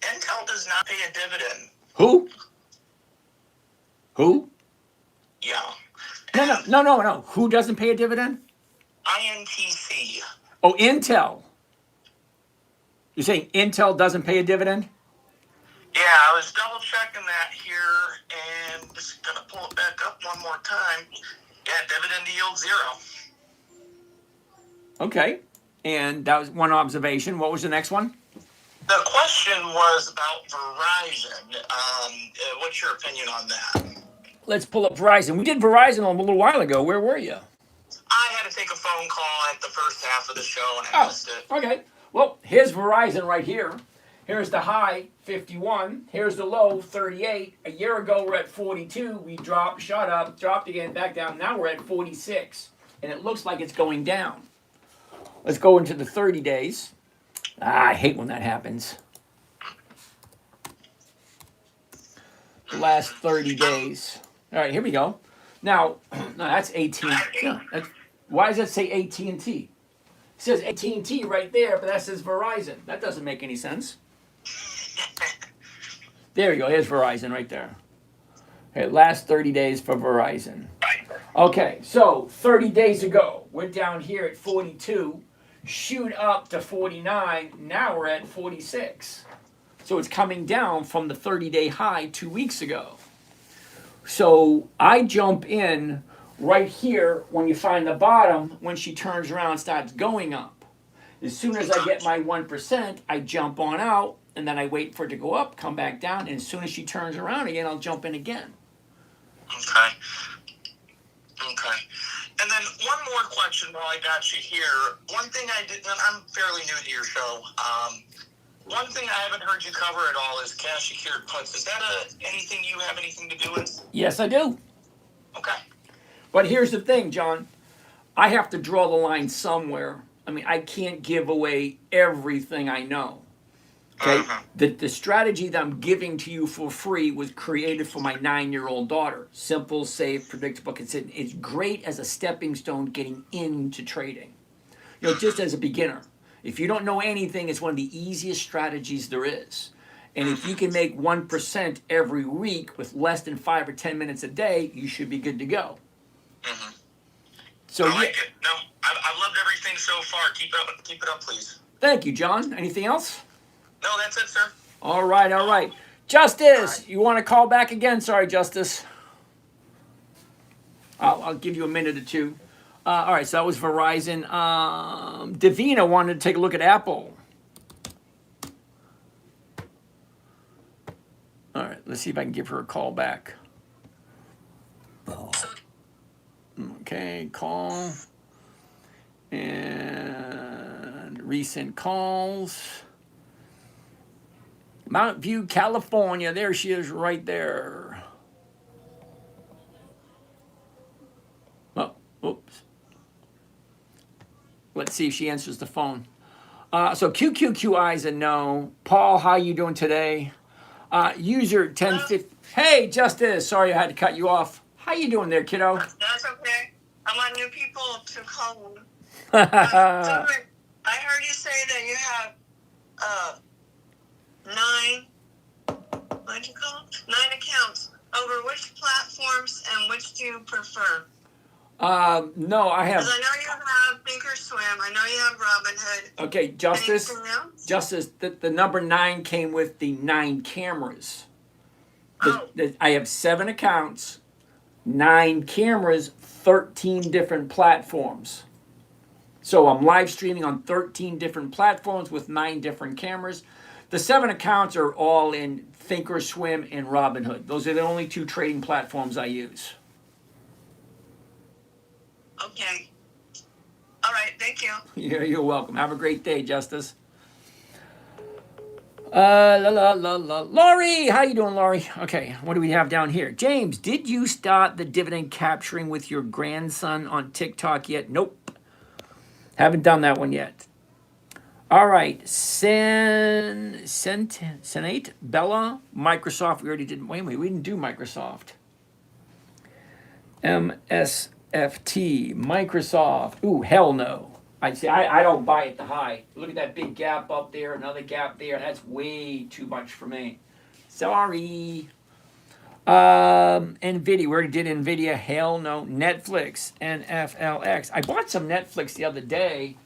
Intel does not pay a dividend. Who? Who? Yeah. No. Who doesn't pay a dividend? INTC. Oh, Intel. You're saying Intel doesn't pay a dividend? Yeah, I was double checking that here and just going to pull it back up one more time. Yeah, dividend yield 0. Okay. And that was one observation. What was the next one? The question was about Verizon. What's your opinion on that? Let's pull up Verizon. We did Verizon a little while ago. Where were you? I had to take a phone call at the first half of the show and I missed it. Okay. Well, here's Verizon right here. Here's the high, 51. Here's the low, 38. A year ago, we're at 42. We dropped, shot up, dropped again, back down. Now we're at 46. And it looks like it's going down. Let's go into the 30 days. I hate when that happens. The last 30 days. All right, here we go. Now, no, that's AT&T. Yeah, why does that say AT&T? It says AT&T right there, but that says Verizon. That doesn't make any sense. There you go. Here's Verizon right there. Okay, last 30 days for Verizon. Okay, so 30 days ago, we're down here at 42, shoot up to 49, now we're at 46. So it's coming down from the 30-day high 2 weeks ago. So I jump in right here when you find the bottom, when she turns around and starts going up. As soon as I get my 1%, I jump on out, and then I wait for it to go up, come back down, and as soon as she turns around again, I'll jump in again. Okay. And then one more question while I got you here. One thing I didn't, I'm fairly new to your show. One thing I haven't heard you cover at all is cash secured puts. Is that anything you have anything to do with? Yes, I do. Okay. But here's the thing, John. I have to draw the line somewhere. I mean, I can't give away everything I know. Okay? The strategy that I'm giving to you for free was created for my 9-year-old daughter. Simple, safe, predictable. It's great as a stepping stone getting into trading. You know, just as a beginner. If you don't know anything, it's one of the easiest strategies there is. And if you can make 1% every week with less than 5 or 10 minutes a day, you should be good to go. So I like it. No, I've loved everything so far. Keep it up, please. Thank you, John. Anything else? No, that's it, sir. All right. Justice, you want to call back again? Sorry, Justice. I'll give you a minute or two. All right, so that was Verizon. Davina wanted to take a look at Apple. All right, let's see if I can give her a call back. Okay, call. And recent calls. Mount View, California. There she is right there. Oh, oops. Let's see if she answers the phone. So QQQI is a no. Paul, how you doing today? User 1050. Hey, Justice. Sorry I had to cut you off. How you doing there, kiddo? That's okay. I want new people to call me. So I heard you say that you have 9 accounts. Over which platforms and which do you prefer? No, I have. Because I know you have Thinkorswim. I know you have Robinhood. Okay, Justice. Anything else? Justice, the number 9 came with the 9 cameras. Oh. I have 7 accounts, 9 cameras, 13 different platforms. So I'm live streaming on 13 different platforms with 9 different cameras. The 7 accounts are all in Thinkorswim and Robinhood. Those are the only 2 trading platforms I use. Okay. All right. Thank you. You're welcome. Have a great day, Justice. Laurie, how you doing, Laurie? Okay, what do we have down here? James, did you start the dividend capturing with your grandson on TikTok yet? Nope. Haven't done that one yet. All right, Senate, Bella, Microsoft. We already did. Wait, we didn't do Microsoft. MSS FT, Microsoft. Ooh, hell no. I don't buy at the high. Look at that big gap up there, another gap there. That's way too much for me. Sorry. Nvidia, we already did Nvidia. Hell no. Netflix, NFLX. I bought some Netflix the other day,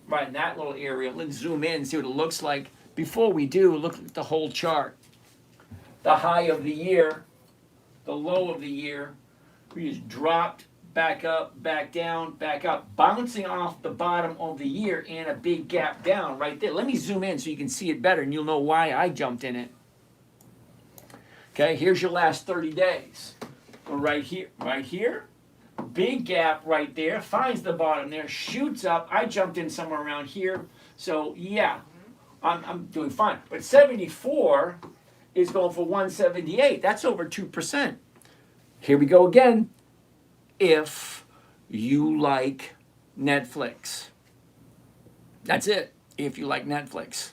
right in that little area. Let's zoom in and see what it looks like. Before we do, look at the whole chart. The high of the year, the low of the year. We just dropped back up, back down, back up, bouncing off the bottom of the year and a big gap down right there. Let me zoom in so you can see it better and you'll know why I jumped in it. Okay, here's your last 30 days. Go right here, big gap right there, finds the bottom there, shoots up. I jumped in somewhere around here. So yeah, I'm doing fine. But 74 is going for 178. That's over 2%. Here we go again. If you like Netflix. That's it. If you like Netflix.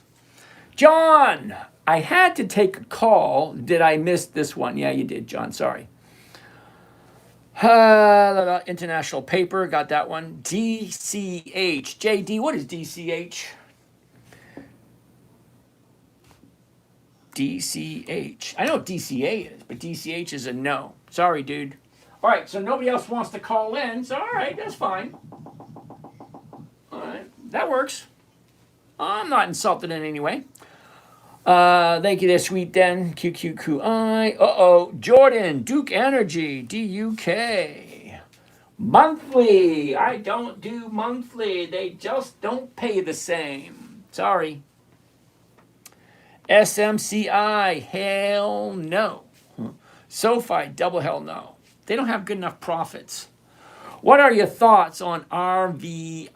John, I had to take a call. Did I miss this one? Yeah, you did, John. Sorry. International paper. Got that one. DCH. JD, what is DCH? DCH. I know what DCA is, but DCH is a no. Sorry, dude. All right, so nobody else wants to call in. So, all right, that's fine. All right, that works. I'm not insulted in any way. Thank you there, Sweet Den. QQQI. Uh-oh. Jordan, Duke Energy, DUK. Monthly. I don't do monthly. They just don't pay the same. Sorry. SMCI. Hell no. SoFi. Double hell no. They don't have good enough profits. What are your thoughts on RVII?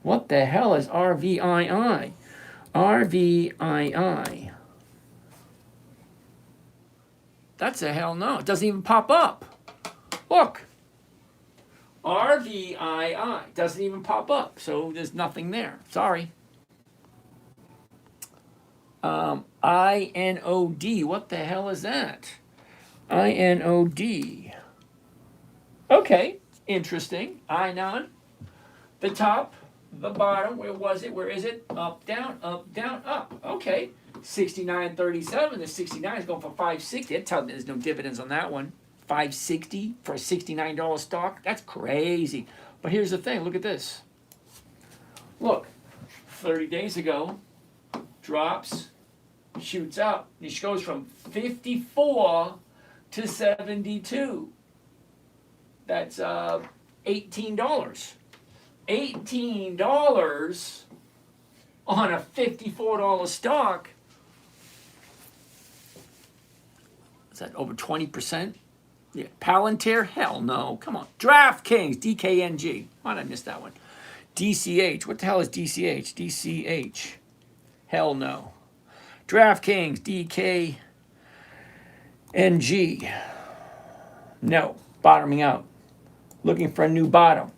What the hell is RVII? RVII. That's a hell no. It doesn't even pop up. Look. RVII. Doesn't even pop up. So there's nothing there. Sorry. INOD. What the hell is that? INOD. Okay. Interesting. INOD. The top. The bottom, where was it? Where is it? Up, down, up. Okay. 69.37. The 69 is going for 560. That tells me there's no dividends on that one. 560 for a $69 stock. That's crazy. But here's the thing. Look at this. Look. 30 days ago, drops, shoots up. It goes from 54 to 72. That's $18. $18 on a $54 stock. Is that over 20%? Yeah. Palantir? Hell no. Come on. DraftKings, DKNG. Why did I miss that one? DCH. What the hell is DCH? DCH. Hell no. DraftKings, DKNG. No. Bottoming out. Looking for a new bottom.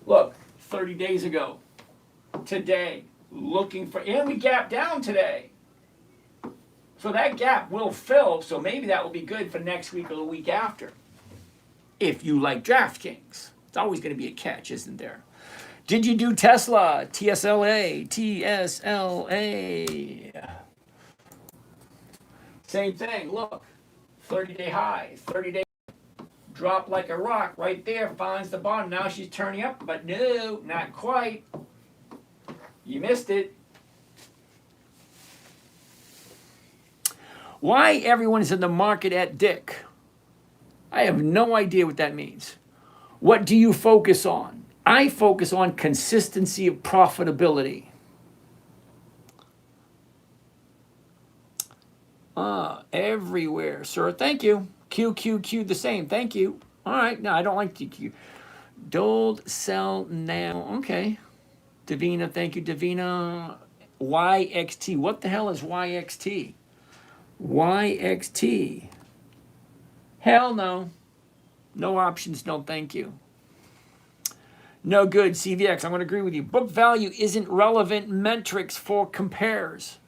Look. 30 days ago, today, looking for, and we gapped down today. So that gap will fill, so maybe that will be good for next week or the week after. If you like DraftKings. It's always going to be a catch, isn't there? Did you do Tesla? TSLA. Same thing, look. 30-day high, 30-day drop like a rock right there, finds the bottom. Now she's turning up, but no, not quite. You missed it. Why everyone is in the market at Dick? I have no idea what that means. What do you focus on? I focus on consistency of profitability. Everywhere, sir. Thank you. QQQ the same. Thank you. All right. No, I don't like QQ. Don't sell now. Okay. Davina, thank you, Davina. YXT. What the hell is YXT? YXT. Hell no. No options, no thank you. No good, CVX. I'm going to agree with you. Book value isn't relevant metrics for compares.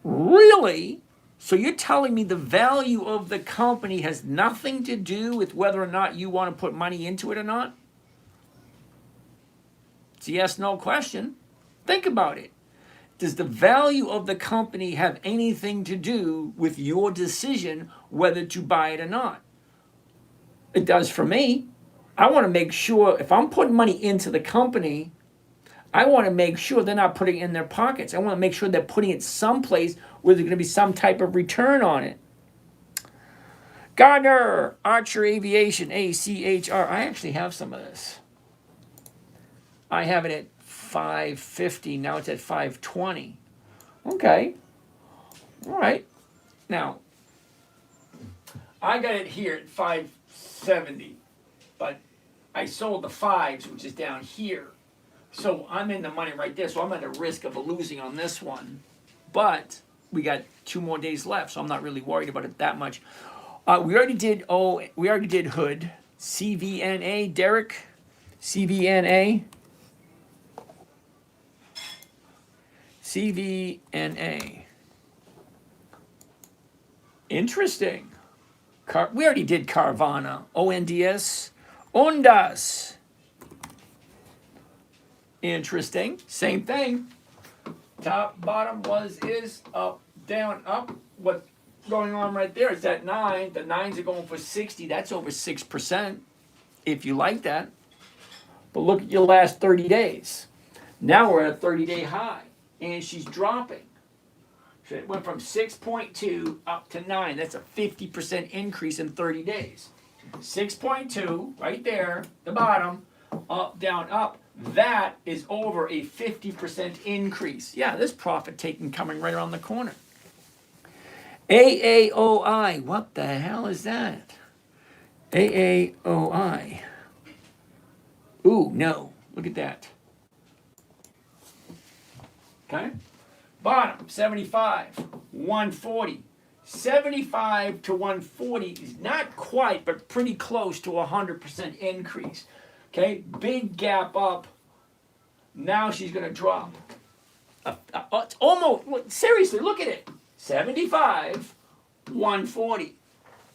Really? So you're telling me the value of the company has nothing to do with whether or not you want to put money into it or not? It's a yes, no question. Think about it. Does the value of the company have anything to do with your decision whether to buy it or not? It does for me. I want to make sure if I'm putting money into the company, I want to make sure they're not putting it in their pockets. I want to make sure they're putting it someplace where there's going to be some type of return on it. Gardner, Archer Aviation, ACHR. I actually have some of this. I have it at 550. Now it's at 520. Okay. All right. Now, I got it here at 570, but I sold the fives, which is down here. So I'm in the money right there. So I'm at a risk of losing on this one. But we got 2 more days left, so I'm not really worried about it that much. We already did Hood. CVNA, Derek. CVNA. CVNA. Interesting. We already did Carvana. ONDS. Ondas. Interesting. Same thing. Top, bottom is, up, down, up. What's going on right there is that 9. The 9s are going for 60. That's over 6%, if you like that. But look at your last 30 days. Now we're at a 30-day high, and she's dropping. So it went from 6.2 up to 9. That's a 50% increase in 30 days. 6.2, right there, the bottom, up, down, up. That is over a 50% increase. Yeah, there's profit taking coming right around the corner. AAOI, what the hell is that? AAOI. Ooh, no, look at that. Okay, bottom, 75, 140. 75 to 140 is not quite, but pretty close to a 100% increase. Okay, big gap up. Now she's going to drop. It's almost, seriously, look at it. 75, 140.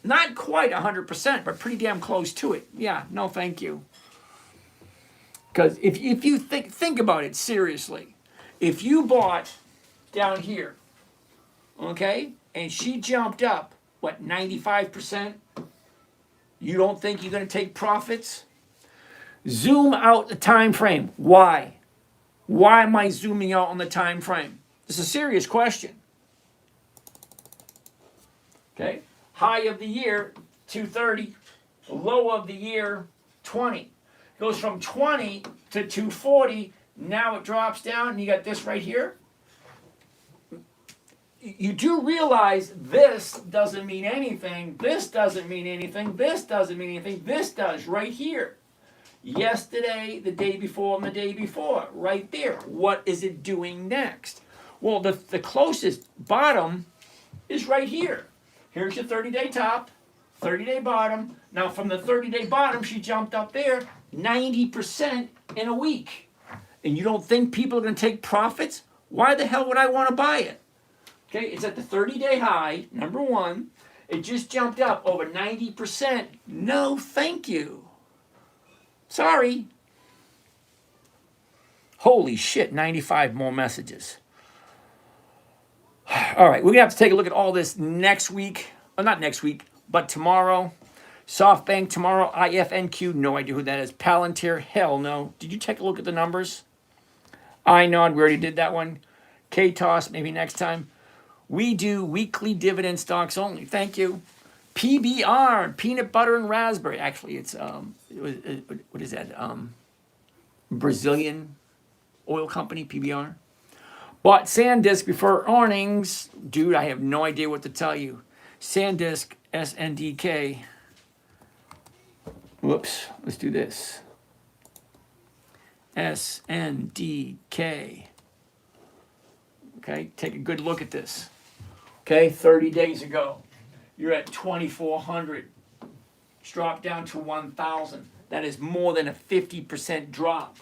Not quite 100%, but pretty damn close to it. Yeah, no thank you. Because if you think about it seriously, if you bought down here, okay, and she jumped up, what, 95%? You don't think you're going to take profits? Zoom out the time frame. Why? Why am I zooming out on the time frame? It's a serious question. Okay, high of the year, 230. Low of the year, 20. It goes from 20 to 240. Now it drops down, and you got this right here. You do realize this doesn't mean anything. This doesn't mean anything. This doesn't mean anything. This does right here. Yesterday, the day before, and the day before, right there. What is it doing next? Well, the closest bottom is right here. Here's your 30-day top, 30-day bottom. Now, from the 30-day bottom, she jumped up there 90% in a week. And you don't think people are going to take profits? Why the hell would I want to buy it? Okay, it's at the 30-day high, number one. It just jumped up over 90%. No, thank you. Sorry. Holy shit, 95 more messages. All right, we're going to have to take a look at all this next week. Well, not next week, but tomorrow. SoftBank tomorrow, IFNQ, no idea who that is. Palantir, hell no. Did you take a look at the numbers? INOD, we already did that one. KTOS, maybe next time. We do weekly dividend stocks only. Thank you. PBR, peanut butter and raspberry. Actually, it's what is that? Brazilian oil company, PBR. Bought SanDisk before earnings. Dude, I have no idea what to tell you. SanDisk, SNDK. Whoops, let's do this. SNDK. Okay, take a good look at this. Okay, 30 days ago, you're at 2,400. It's dropped down to 1,000. That is more than a 50% drop.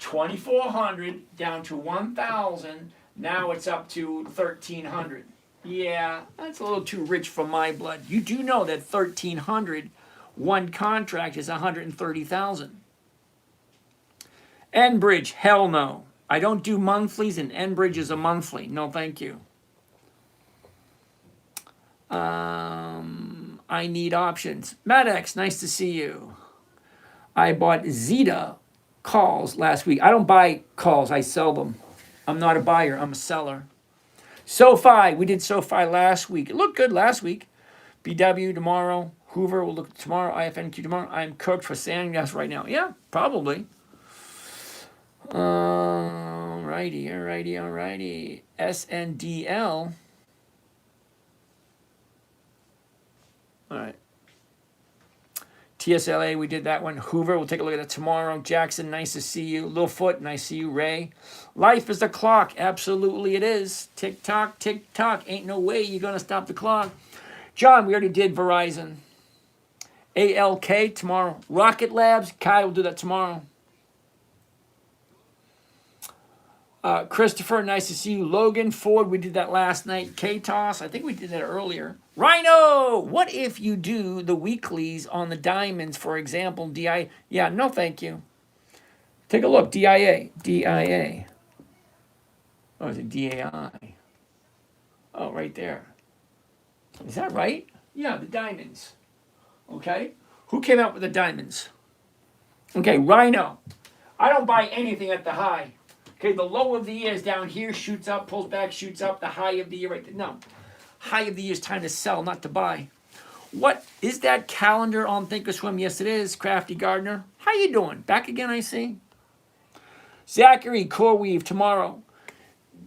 2,400 down to 1,000. Now it's up to 1,300. Yeah, that's a little too rich for my blood. You do know that 1,300, one contract is 130,000. Enbridge, hell no. I don't do monthlies, and Enbridge is a monthly. No, thank you. I need options. Maddox, nice to see you. I bought Zeta calls last week. I don't buy calls, I sell them. I'm not a buyer, I'm a seller. SoFi, we did SoFi last week. It looked good last week. BW tomorrow. Hoover will look tomorrow. IFNQ tomorrow. I'm cooked for Sandgas right now. Yeah, probably. Alrighty. SNDL. All right. TSLA, we did that one. Hoover, we'll take a look at that tomorrow. Jackson, nice to see you. Littlefoot, nice to see you. Ray, life is the clock. Absolutely it is. Tick tock, tick tock. Ain't no way you're going to stop the clock. John, we already did Verizon. ALK tomorrow. Rocket Labs, Kai will do that tomorrow. Christopher, nice to see you. Logan, Ford, we did that last night. KTOS, I think we did that earlier. Rhino, what if you do the weeklies on the diamonds, for example, DIA? Yeah, no thank you. Take a look, DIA. Oh, is it DAI? Oh, right there. Is that right? Yeah, the diamonds. Okay, who came out with the diamonds? Okay, Rhino, I don't buy anything at the high. Okay, the low of the year is down here, shoots up, pulls back, shoots up. The high of the year right there. No. High of the year is time to sell, not to buy. What is that calendar on Thinkorswim? Yes, it is. Crafty Gardner. How you doing? Back again, I see. Zachary CoreWeave tomorrow.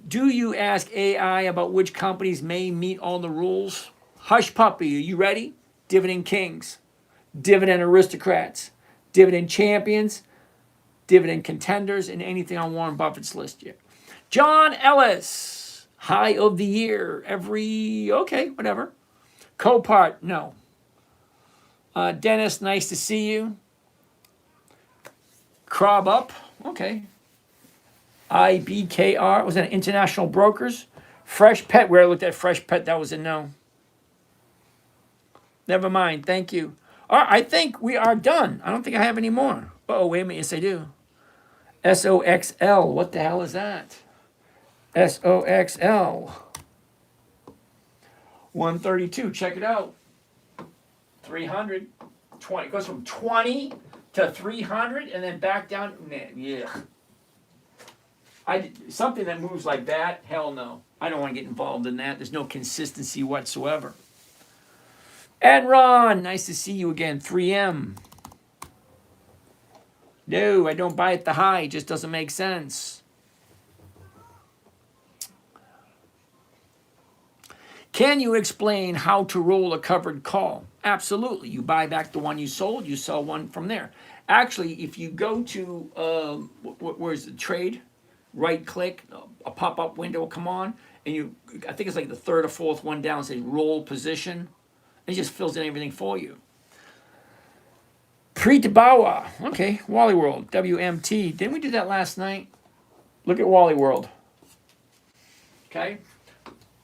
Do you ask AI about which companies may meet all the rules? Hush Puppy, are you ready? Dividend Kings, Dividend Aristocrats, Dividend Champions, Dividend Contenders, and anything on Warren Buffett's list yet. John Ellis, high of the year okay, whatever. Copart, no. Dennis, nice to see you. Crop Up, okay. IBKR, was that International Brokers? Fresh Pet, where I looked at Fresh Pet, that was a no. Never mind, thank you. All right, I think we are done. I don't think I have any more. Oh, wait a minute, yes I do. SOXL, what the hell is that? SOXL. 132, check it out. 300, 20, it goes from 20 to 300 and then back down. Yeah. Something that moves like that, hell no. I don't want to get involved in that. There's no consistency whatsoever. Enron, nice to see you again. 3M. No, I don't buy at the high. It just doesn't make sense. Can you explain how to roll a covered call? Absolutely. You buy back the one you sold, you sell one from there. Actually, if you go to, where's the trade? Right click, a pop-up window will come on, and I think it's like the third or fourth one down, say roll position. It just fills in everything for you. Preet Bawa. Okay, Wally World. WMT. Didn't we do that last night? Look at Wally World. Okay.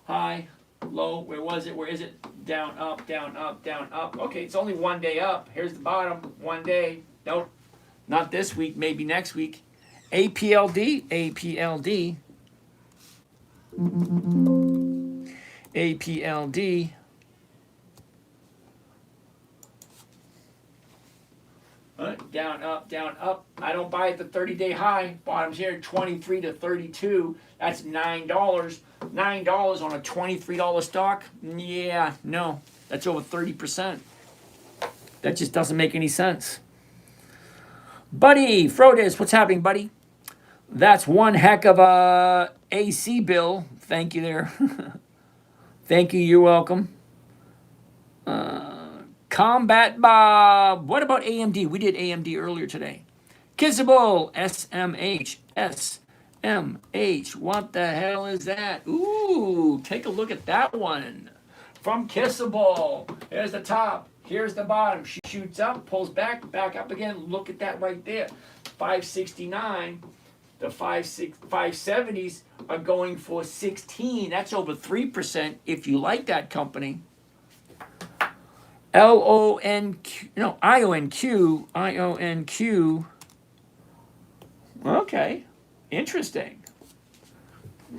High, low. Where was it? Where is it? Down, up, down, up, down, up. Okay, it's only 1 day up. Here's the bottom. 1 day. Nope. Not this week. Maybe next week. APLD. APLD. APLD. Down, up, down, up. I don't buy at the 30-day high. Bottom's here, 23 to 32. That's $9. $9 on a $23 stock? Yeah, no. That's over 30%. That just doesn't make any sense. Buddy, Frodis, what's happening, buddy? That's one heck of a AC bill. Thank you there. Thank you, you're welcome. Combat Bob. What about AMD? We did AMD earlier today. Kissable. SMH. SMH. What the hell is that? Ooh, take a look at that one. From Kissable. Here's the top. Here's the bottom. She shoots up, pulls back, back up again. Look at that right there. 569. The 570s are going for 16. That's over 3% if you like that company. LONQ, no, IONQ. Okay, interesting.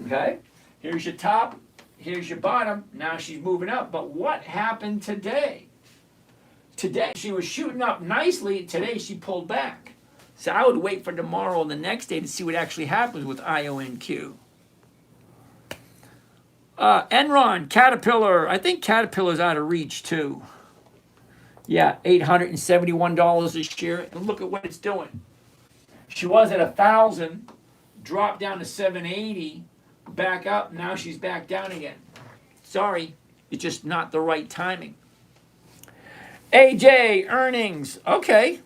Okay, here's your top, here's your bottom. Now she's moving up. But what happened today? Today she was shooting up nicely. Today she pulled back. So I would wait for tomorrow and the next day to see what actually happens with IONQ. Enron, Caterpillar. I think Caterpillar's out of reach too. Yeah, $871 a share. And look at what it's doing. She was at 1,000, dropped down to 780, back up. Now she's back down again. Sorry, it's just not the right timing. AJ, earnings. Okay.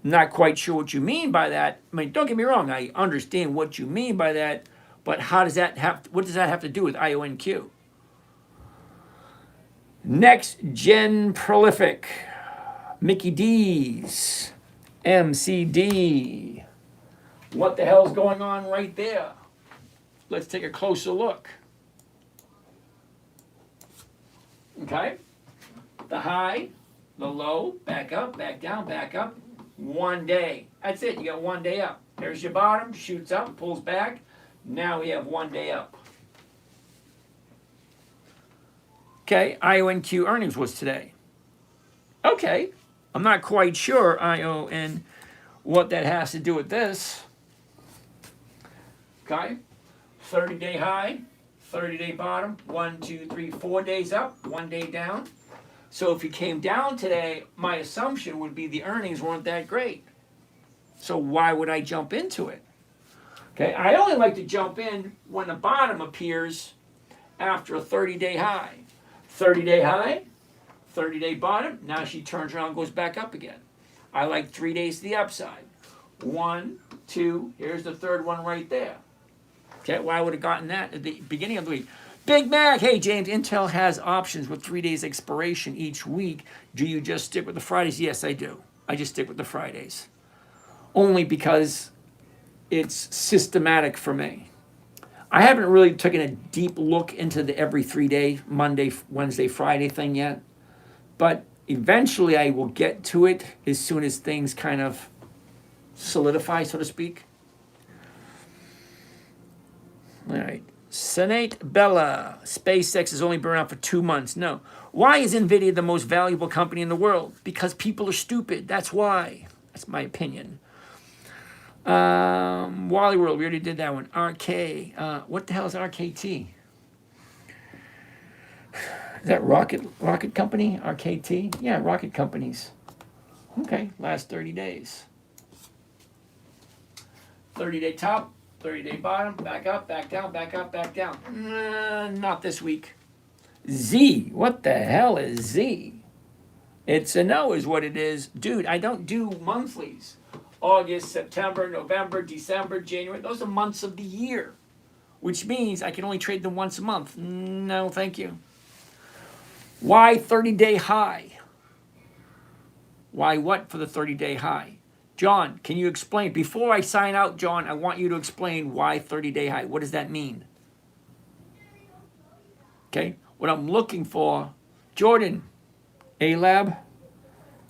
Not quite sure what you mean by that. I mean, don't get me wrong. I understand what you mean by that. But how does that have, what does that have to do with IONQ? Next Gen Prolific. Mickey D's. MCD. What the hell's going on right there? Let's take a closer look. Okay. The high, the low, back up, back down, back up. 1 day. That's it. You got 1 day up. There's your bottom, shoots up, pulls back. Now we have 1 day up. Okay, IONQ earnings was today. Okay, I'm not quite sure, ION, what that has to do with this. Okay, 30-day high, 30-day bottom, 1, 2, 3, 4 days up, 1 day down. So if you came down today, my assumption would be the earnings weren't that great. So why would I jump into it? Okay, I only like to jump in when the bottom appears after a 30-day high. 30-day high, 30-day bottom, now she turns around and goes back up again. I like 3 days to the upside. 1, 2, here's the third one right there. Okay, well, I would have gotten that at the beginning of the week. Big Mac, hey James, Intel has options with 3 days expiration each week. Do you just stick with the Fridays? Yes, I do. I just stick with the Fridays. Only because it's systematic for me. I haven't really taken a deep look into the every 3 day, Monday, Wednesday, Friday thing yet. But eventually I will get to it as soon as things kind of solidify, so to speak. All right. Senate Bella. SpaceX has only been around for 2 months. No. Why is NVIDIA the most valuable company in the world? Because people are stupid. That's why. That's my opinion. Wally World, we already did that one. RK. What the hell is RKT? Is that Rocket Company? RKT? Yeah, Rocket Companies. Okay, last 30 days. 30-day top, 30-day bottom, back up, back down, back up, back down. Not this week. Z. What the hell is Z? It's a no is what it is. Dude, I don't do monthlies. August, September, November, December, January. Those are months of the year, which means I can only trade them once a month. No, thank you. Why 30-day high? Why what for the 30-day high? John, can you explain? Before I sign out, John, I want you to explain why 30-day high. What does that mean? Okay, what I'm looking for, Jordan, A-Lab,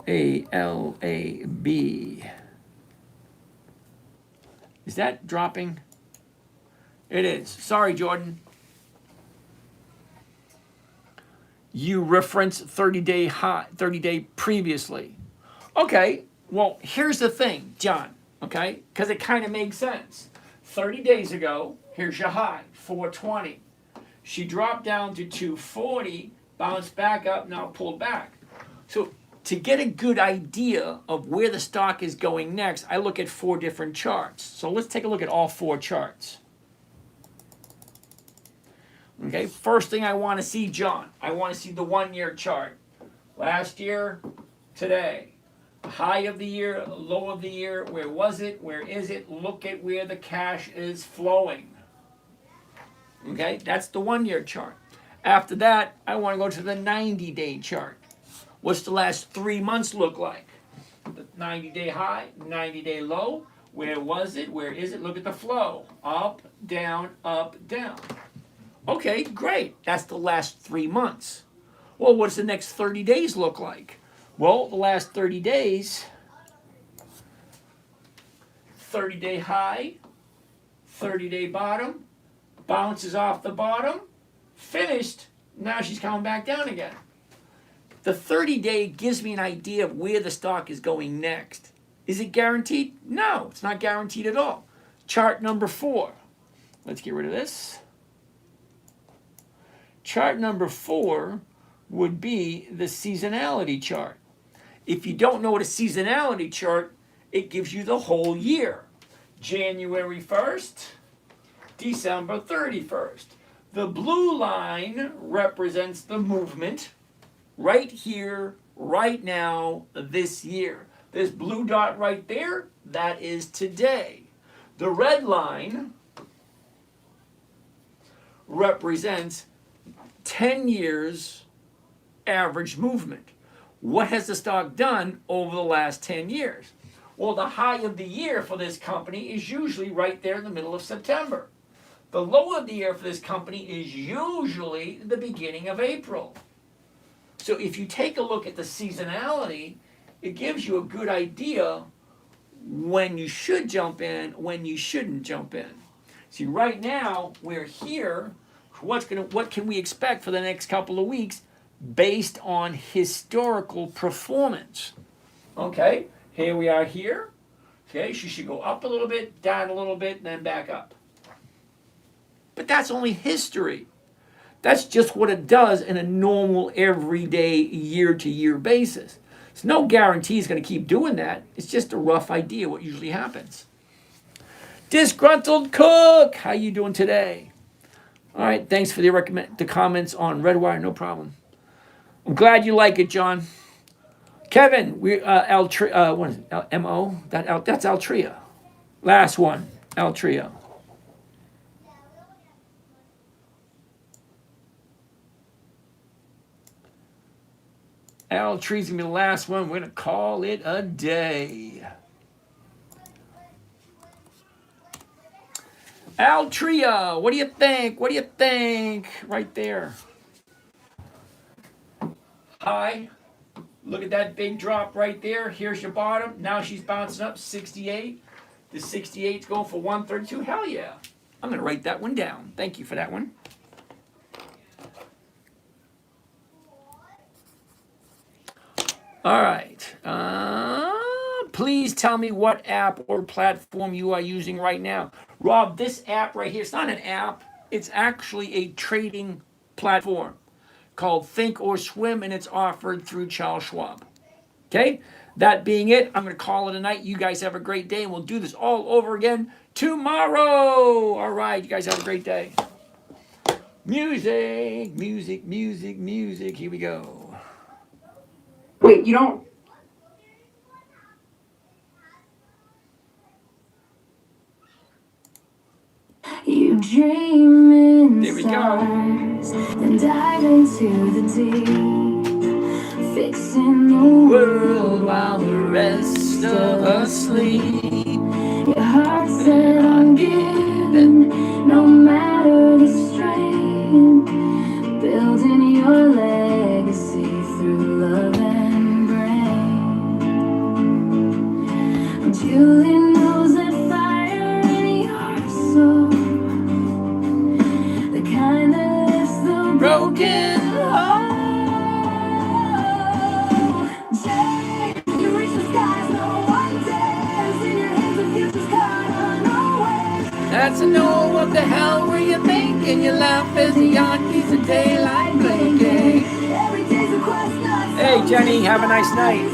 A-L-A-B. Is that dropping? It is. Sorry, Jordan. You reference 30-day high, 30-day previously. Okay, well, here's the thing, John, okay? Because it kind of makes sense. 30 days ago, here's your high, 420. She dropped down to 240, bounced back up, now pulled back. So to get a good idea of where the stock is going next, I look at 4 different charts. So let's take a look at all 4 charts. Okay, first thing I want to see, John, I want to see the 1-year chart. Last year, today. High of the year, low of the year, where was it, where is it? Look at where the cash is flowing. Okay, that's the 1-year chart. After that, I want to go to the 90-day chart. What's the last 3 months look like? The 90-day high, 90-day low. Where was it? Where is it? Look at the flow. Up, down, up, down. Okay, great. That's the last 3 months. Well, what does the next 30 days look like? Well, the last 30 days, 30-day high, 30-day bottom, bounces off the bottom, finished, now she's coming back down again. The 30-day gives me an idea of where the stock is going next. Is it guaranteed? No, it's not guaranteed at all. Chart number 4. Let's get rid of this. Chart number 4 would be the seasonality chart. If you don't know what a seasonality chart, it gives you the whole year. January 1st, December 31st. The blue line represents the movement right here, right now, this year. This blue dot right there, that is today. The red line represents 10 years average movement. What has the stock done over the last 10 years? Well, the high of the year for this company is usually right there in the middle of September. The low of the year for this company is usually the beginning of April. So if you take a look at the seasonality, it gives you a good idea when you should jump in, when you shouldn't jump in. See, right now we're here. What can we expect for the next couple of weeks based on historical performance? Okay, here we are here. Okay, she should go up a little bit, down a little bit, and then back up. But that's only history. That's just what it does in a normal, everyday, year-to-year basis. There's no guarantee it's going to keep doing that. It's just a rough idea what usually happens. Disgruntled Cook, how you doing today? All right, thanks for the comments on Redwire, no problem. I'm glad you like it, John. Kevin, what is it? M-O? That's Altria. Last one, Altria. Altria's going to be the last one. We're going to call it a day. Altria, what do you think? What do you think? Right there. High. Look at that big drop right there. Here's your bottom. Now she's bouncing up 68. The 68's going for 132. Hell yeah. I'm going to write that one down. Thank you for that one. All right. Please tell me what app or platform you are using right now. Rob, this app right here, it's not an app. It's actually a trading platform called Think or Swim, and it's offered through Charles Schwab. Okay? That being it, I'm going to call it a night. You guys have a great day, and we'll do this all over again tomorrow. All right. You guys have a great day. Music, music, music, music. Here we go. Wait, you don't... You dream in There we go. stars, then dive into the deep, fixing the world while the rest of us sleep. Your heart set on giving, no matter the strain, building your legacy through love and brain. Julie knows that fire in your soul, the kind that lifts the broken heart. Jay, you reach the skies, no one dares. In your hands, the future's caught unawares. That's a no, what the hell were you thinking? You laugh as the Yankees of daylight blinking. Every day's a quest, not Hey, Jenny, have a nice night.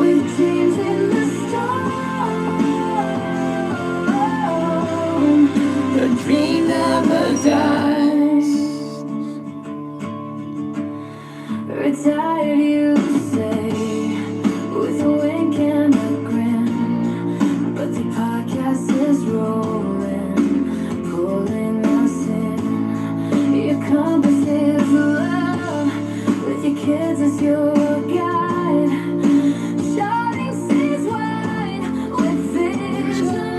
with dreams in the storm. The dream never dies. Retired, you say, with a wink and a grin, but the podcast is rolling, pulling us in. Your company